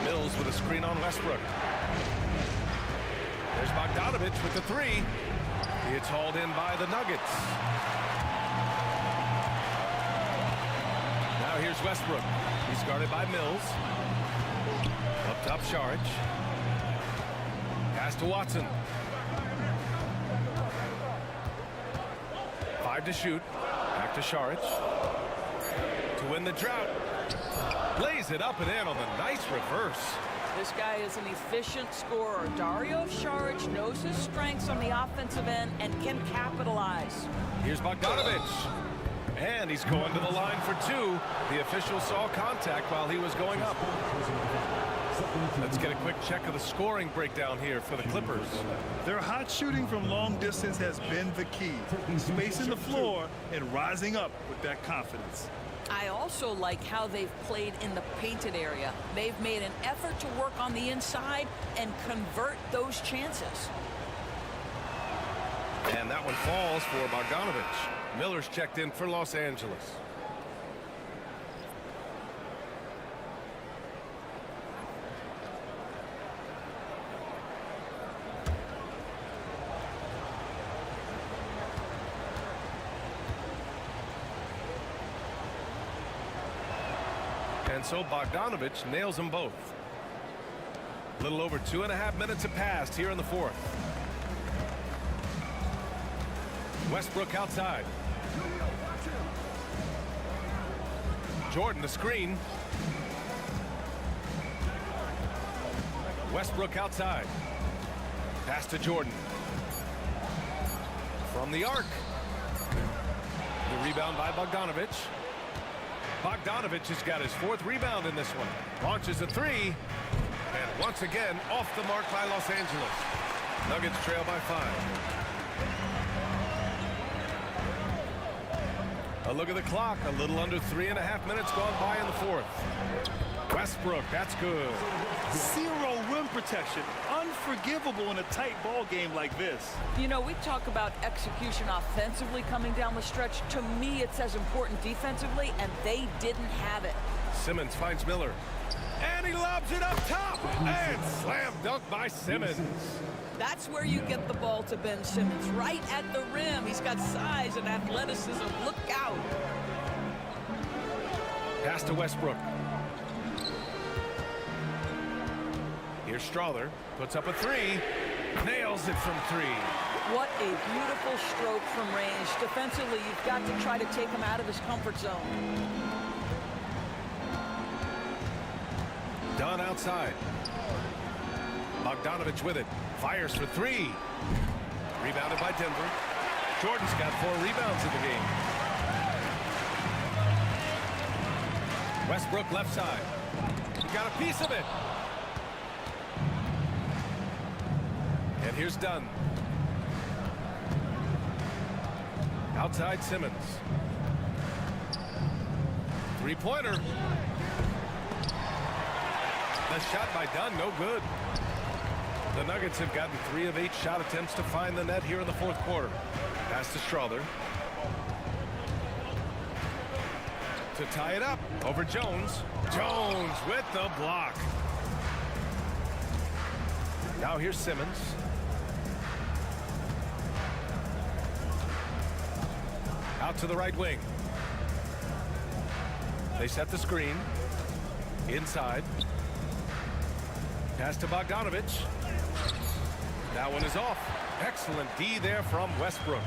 Mills with a screen on Westbrook. There's Bogdanovich with the three. It's hauled in by the Nuggets. Now here's Westbrook. He's guarded by Mills. Up top, Saric. Pass to Watson. 5 to shoot. Back to Saric. To win the drought. Lays it up and in on the nice reverse. This guy is an efficient scorer. Dario Saric knows his strengths on the offensive end and can capitalize. Here's Bogdanovich. And he's going to the line for two. The official saw contact while he was going up. Let's get a quick check of the scoring breakdown here for the Clippers. Their hot shooting from long distance has been the key. Spacing the floor and rising up with that confidence. I also like how they've played in the painted area. They've made an effort to work on the inside and convert those chances. And that one falls for Bogdanovich. Miller's checked in for Los Angeles. And so Bogdanovich nails them both. A little over 2.5 minutes have passed here in the fourth. Westbrook outside. Jordan the screen. Westbrook outside. Pass to Jordan. From the arc. The rebound by Bogdanovich. Bogdanovich has got his fourth rebound in this one. Launches a three. And once again, off the mark by Los Angeles. Nuggets trail by 5. A look at the clock. A little under 3.5 minutes gone by in the fourth. Westbrook, that's good. Zero rim protection. Unforgivable in a tight ball game like this. You know, we talk about execution offensively coming down the stretch. To me, it's as important defensively, and they didn't have it. Simmons finds Miller. And he lobs it up top. And slam dunk by Simmons. That's where you get the ball to Ben Simmons, right at the rim. He's got size and athleticism. Look out. Pass to Westbrook. Here's Strother. Puts up a three. Nails it from 3. What a beautiful stroke from range. Defensively, you've got to try to take him out of his comfort zone. Dunn outside. Bogdanovich with it. Fires for 3. Rebounded by Denver. Jordan's got 4 rebounds in the game. Westbrook left side. He got a piece of it. And here's Dunn. Outside Simmons. Three-pointer. The shot by Dunn, no good. The Nuggets have gotten 3 of 8 shot attempts to find the net here in the fourth quarter. Pass to Strother. To tie it up over Jones. Jones with the block. Now here's Simmons. Out to the right wing. They set the screen. Inside. Pass to Bogdanovich. That one is off. Excellent D there from Westbrook.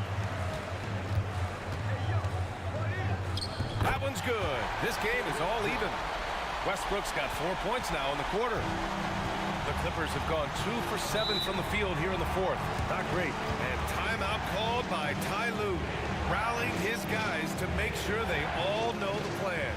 That one's good. This game is all even. Westbrook's got 4 points now in the quarter. The Clippers have gone 2 for 7 from the field here in the fourth. Not great. And timeout called by Ty Lue, rallying his guys to make sure they all know the plan.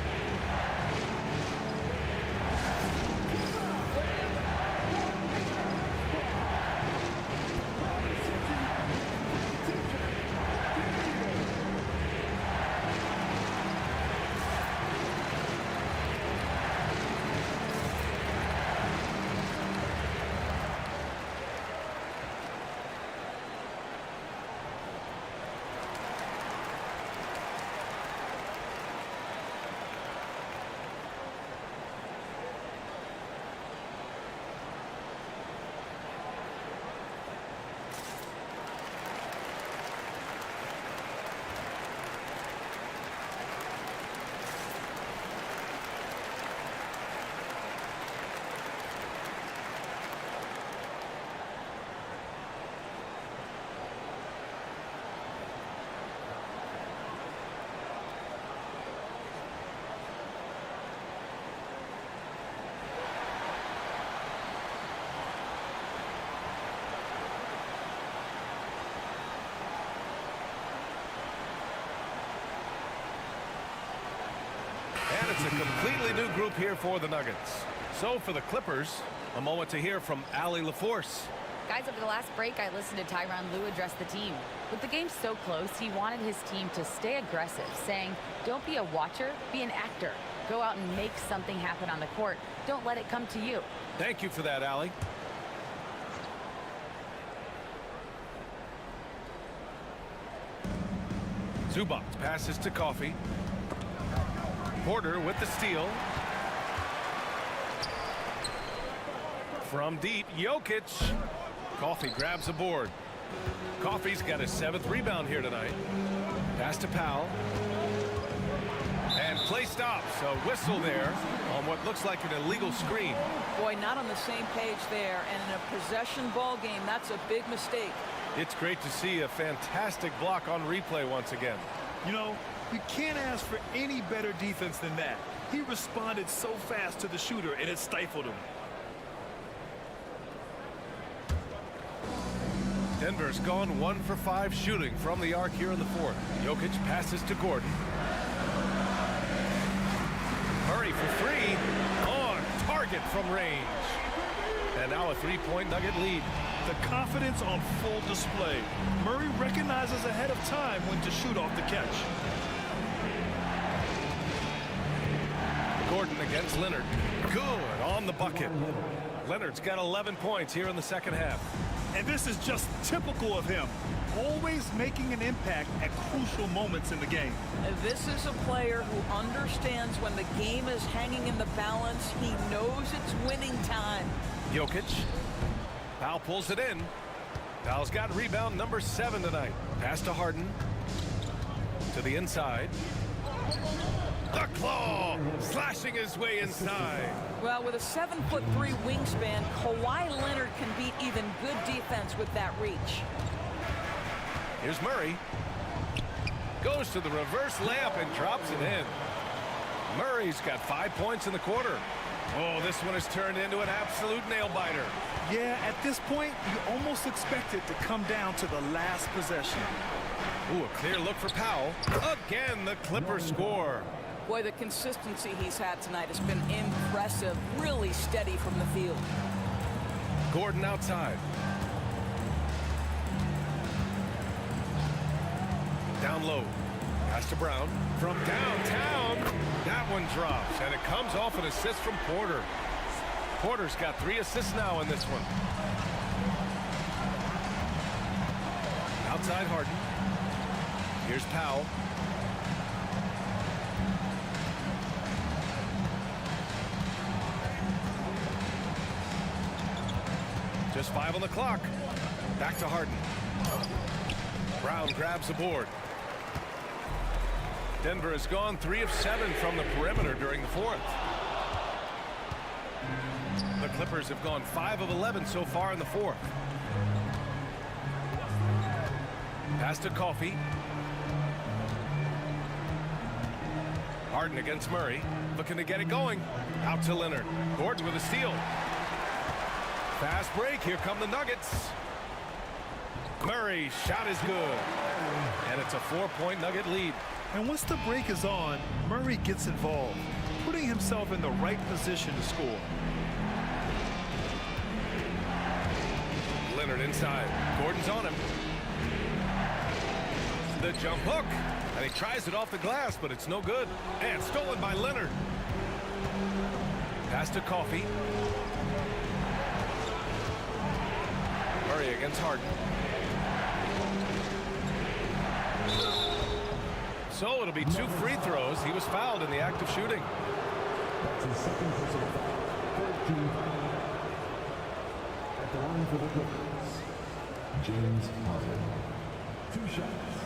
And it's a completely new group here for the Nuggets. So for the Clippers, a moment to hear from Allie LaForce. Guys, over the last break, I listened to Tyronn Lue address the team. With the game so close, he wanted his team to stay aggressive, saying, don't be a watcher, be an actor. Go out and make something happen on the court. Don't let it come to you. Thank you for that, Allie. Zubac passes to Coffee. Porter with the steal. From deep, Jokic. Coffee grabs a board. Coffee's got his 7th rebound here tonight. Pass to Powell. And play stops. A whistle there on what looks like an illegal screen. Boy, not on the same page there. And in a possession ball game, that's a big mistake. It's great to see a fantastic block on replay once again. You know, you can't ask for any better defense than that. He responded so fast to the shooter, and it stifled him. Denver's gone 1 for 5 shooting from the arc here in the fourth. Jokic passes to Gordon. Murray for 3. On target from range. And now a 3-point Nugget lead. The confidence on full display. Murray recognizes ahead of time when to shoot off the catch. Gordon against Leonard. Good on the bucket. Leonard's got 11 points here in the second half. And this is just typical of him. Always making an impact at crucial moments in the game. This is a player who understands when the game is hanging in the balance. He knows it's winning time. Jokic. Powell pulls it in. Powell's got rebound number 7 tonight. Pass to Harden. To the inside. The claw slashing his way inside. Well, with a 7'3" wingspan, Kawhi Leonard can beat even good defense with that reach. Here's Murray. Goes to the reverse layup and drops it in. Murray's got 5 points in the quarter. Oh, this one has turned into an absolute nail-biter. Yeah, at this point, you almost expect it to come down to the last possession. Ooh, a clear look for Powell. Again, the Clippers score. Boy, the consistency he's had tonight has been impressive. Really steady from the field. Gordon outside. Down low. Pass to Brown. From downtown. That one drops, and it comes off an assist from Porter. Porter's got 3 assists now in this one. Outside Harden. Here's Powell. Just 5 on the clock. Back to Harden. Brown grabs the board. Denver has gone 3 of 7 from the perimeter during the fourth. The Clippers have gone 5 of 11 so far in the fourth. Pass to Coffee. Harden against Murray. Looking to get it going. Out to Leonard. Gordon with a steal. Fast break. Here come the Nuggets. Murray's shot is good. And it's a 4-point Nugget lead. And once the break is on, Murray gets involved, putting himself in the right position to score. Leonard inside. Gordon's on him. The jump hook. And he tries it off the glass, but it's no good. And stolen by Leonard. Pass to Coffey. Murray against Harden. So it'll be 2 free throws. He was fouled in the act of shooting. That's his second personal foul. 13 at the line for the Clippers. James Harden. 2 shots.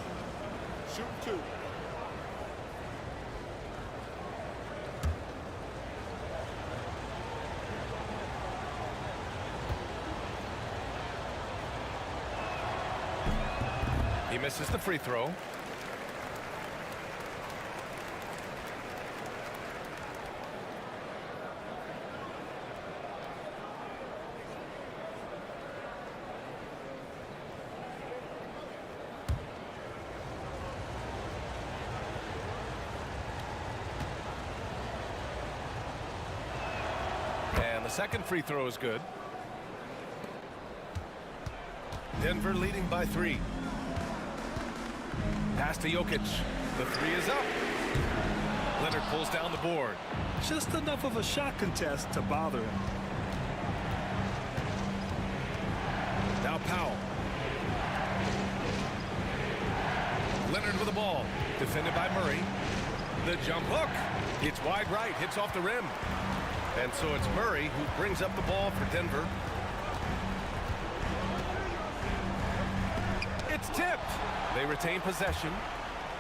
Shoot 2. He misses the free throw. And the second free throw is good. Denver leading by 3. Pass to Jokic. The 3 is up. Leonard pulls down the board. Just enough of a shot contest to bother him. Now Powell. Leonard with the ball. Defended by Murray. The jump hook. It's wide right. Hits off the rim. And so it's Murray who brings up the ball for Denver. It's tipped. They retain possession.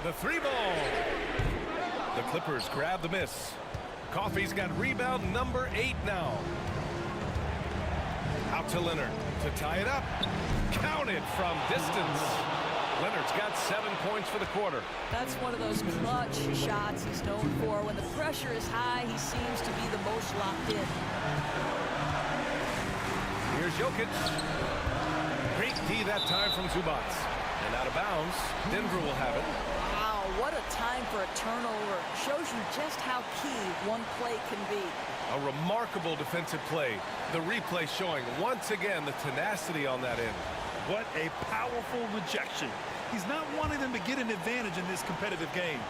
The 3 ball. The Clippers grab the miss. Coffey's got rebound number 8 now. Out to Leonard to tie it up. Counted from distance. Leonard's got 7 points for the quarter. That's one of those clutch shots he's known for. When the pressure is high, he seems to be the most locked in. Here's Jokic. Great D that time from Zubac. And out of bounds, Denver will have it. Wow, what a time for a turnover. Shows you just how key one play can be. A remarkable defensive play. The replay showing once again the tenacity on that end. What a powerful rejection. He's not wanting them to get an advantage in this competitive game.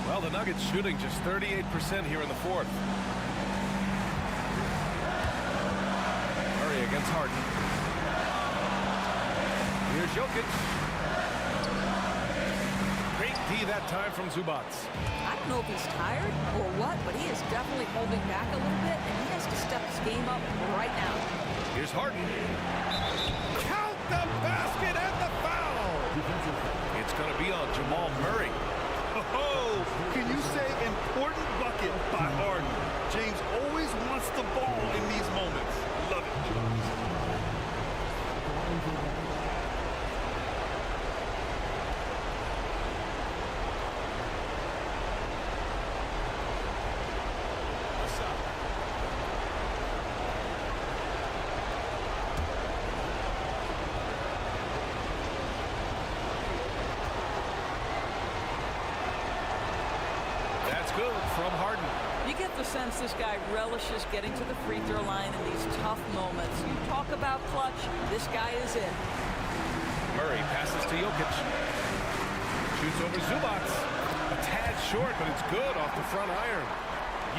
Well, the Nuggets shooting just 38% here in the 4th. Murray against Harden. Here's Jokic. Great D that time from Zubac. I don't know if he's tired or what, but he is definitely holding back a little bit, and he has to step his game up right now. Here's Harden. Count the basket and the foul. It's going to be on Jamal Murray. Oh, can you say important bucket by Harden? James always wants the ball in these moments. Love it. Good from Harden. You get the sense this guy relishes getting to the free throw line in these tough moments. You talk about clutch, this guy is it. Murray passes to Jokic. Shoots over Zubac. A tad short, but it's good off the front iron.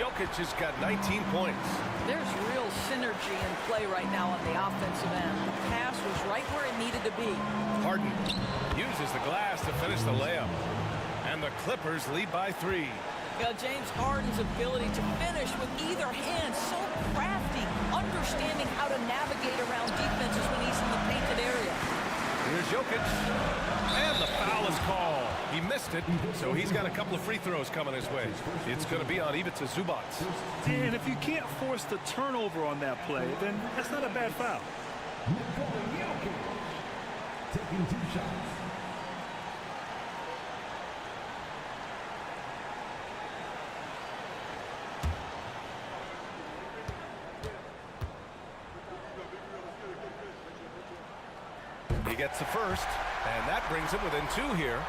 Jokic has got 19 points. There's real synergy in play right now on the offensive end. The pass was right where it needed to be. Harden uses the glass to finish the layup. And the Clippers lead by 3. James Harden's ability to finish with either hand, so crafty, understanding how to navigate around defenses when he's in the painted area. Here's Jokic. And the foul is called. He missed it, so he's got a couple of free throws coming his way. It's going to be on Ivica Zubac. And if you can't force the turnover on that play, then that's not a bad foul. Taking 2 shots. He gets the first, and that brings him within 2 here.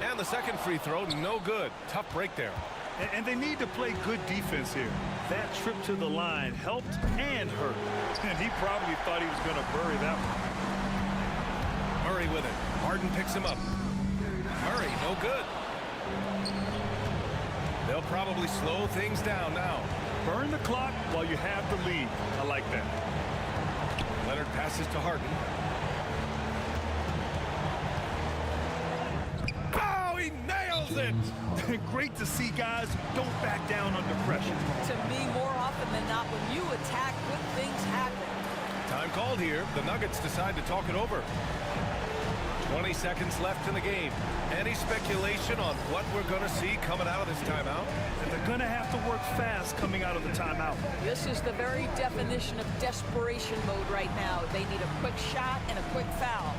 And the second free throw, no good. Tough break there. And they need to play good defense here. That trip to the line helped and hurt. And he probably thought he was going to bury that one. Murray with it. Harden picks him up. Murray, no good. They'll probably slow things down now. Burn the clock while you have the lead. I like that. Leonard passes to Harden. Oh, he nails it! Great to see guys don't back down under pressure. To me, more often than not, when you attack, good things happen. Time called here. The Nuggets decide to talk it over. 20 seconds left in the game. Any speculation on what we're going to see coming out of this timeout? And they're going to have to work fast coming out of the timeout. This is the very definition of desperation mode right now. They need a quick shot and a quick foul.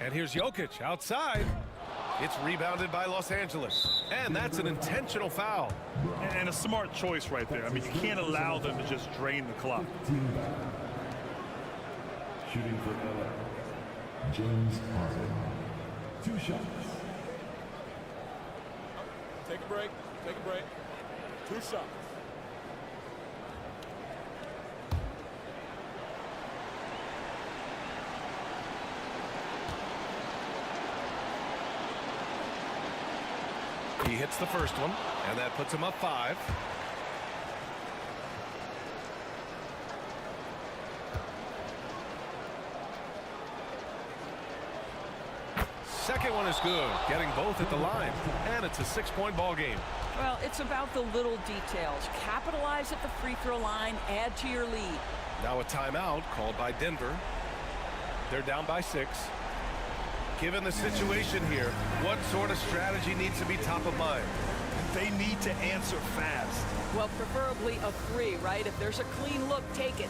And here's Jokic outside. It's rebounded by Los Angeles. And that's an intentional foul. And a smart choice right there. I mean, you can't allow them to just drain the clock. Shooting for LA, James Harden. 2 shots. Take a break. Take a break. 2 shots. He hits the first one, and that puts him up 5. Second one is good, getting both at the line, and it's a 6-point ball game. Well, it's about the little details. Capitalize at the free throw line, add to your lead. Now a timeout called by Denver. They're down by 6. Given the situation here, what sort of strategy needs to be top of mind? They need to answer fast. Well, preferably a 3, right? If there's a clean look, take it.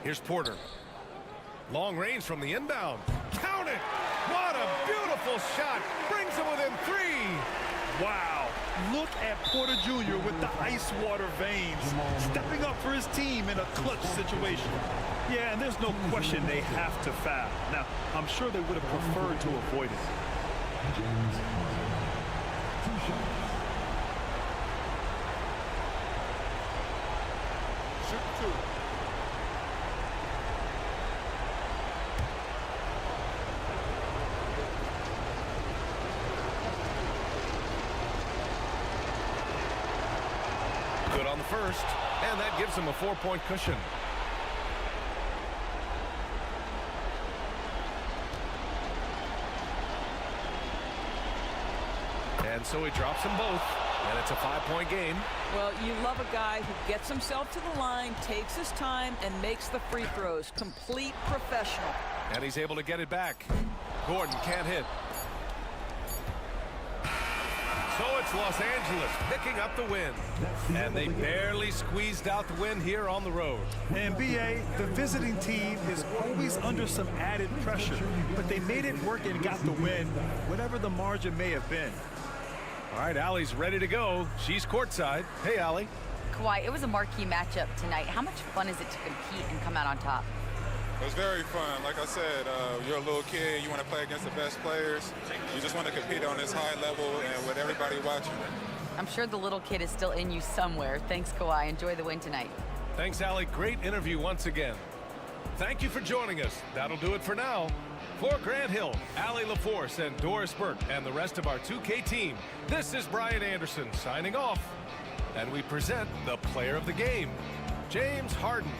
Here's Porter. Long range from the inbound. Count it! What a beautiful shot! Brings him within 3. Wow. Look at Porter Jr. with the ice water veins, stepping up for his team in a clutch situation. Yeah, and there's no question they have to foul. Now, I'm sure they would have preferred to avoid it. James Harden. 2 shots. Shoot 2. Good on the first, and that gives him a 4-point cushion. And so he drops them both, and it's a 5-point game. Well, you love a guy who gets himself to the line, takes his time, and makes the free throws. Complete professional. And he's able to get it back. Gordon can't hit. So it's Los Angeles picking up the win. And they barely squeezed out the win here on the road. And BA, the visiting team is always under some added pressure, but they made it work and got the win, whatever the margin may have been. All right, Allie's ready to go. She's courtside. Hey, Allie. Kawhi, it was a marquee matchup tonight. How much fun is it to compete and come out on top? It was very fun. Like I said, you're a little kid. You want to play against the best players. You just want to compete on this high level and with everybody watching. I'm sure the little kid is still in you somewhere. Thanks, Kawhi. Enjoy the win tonight. Thanks, Allie. Great interview once again. Thank you for joining us. That'll do it for now. For Grant Hill, Allie LaForce, and Doris Burke, and the rest of our 2K team, this is Brian Anderson signing off. And we present the player of the game, James Harden.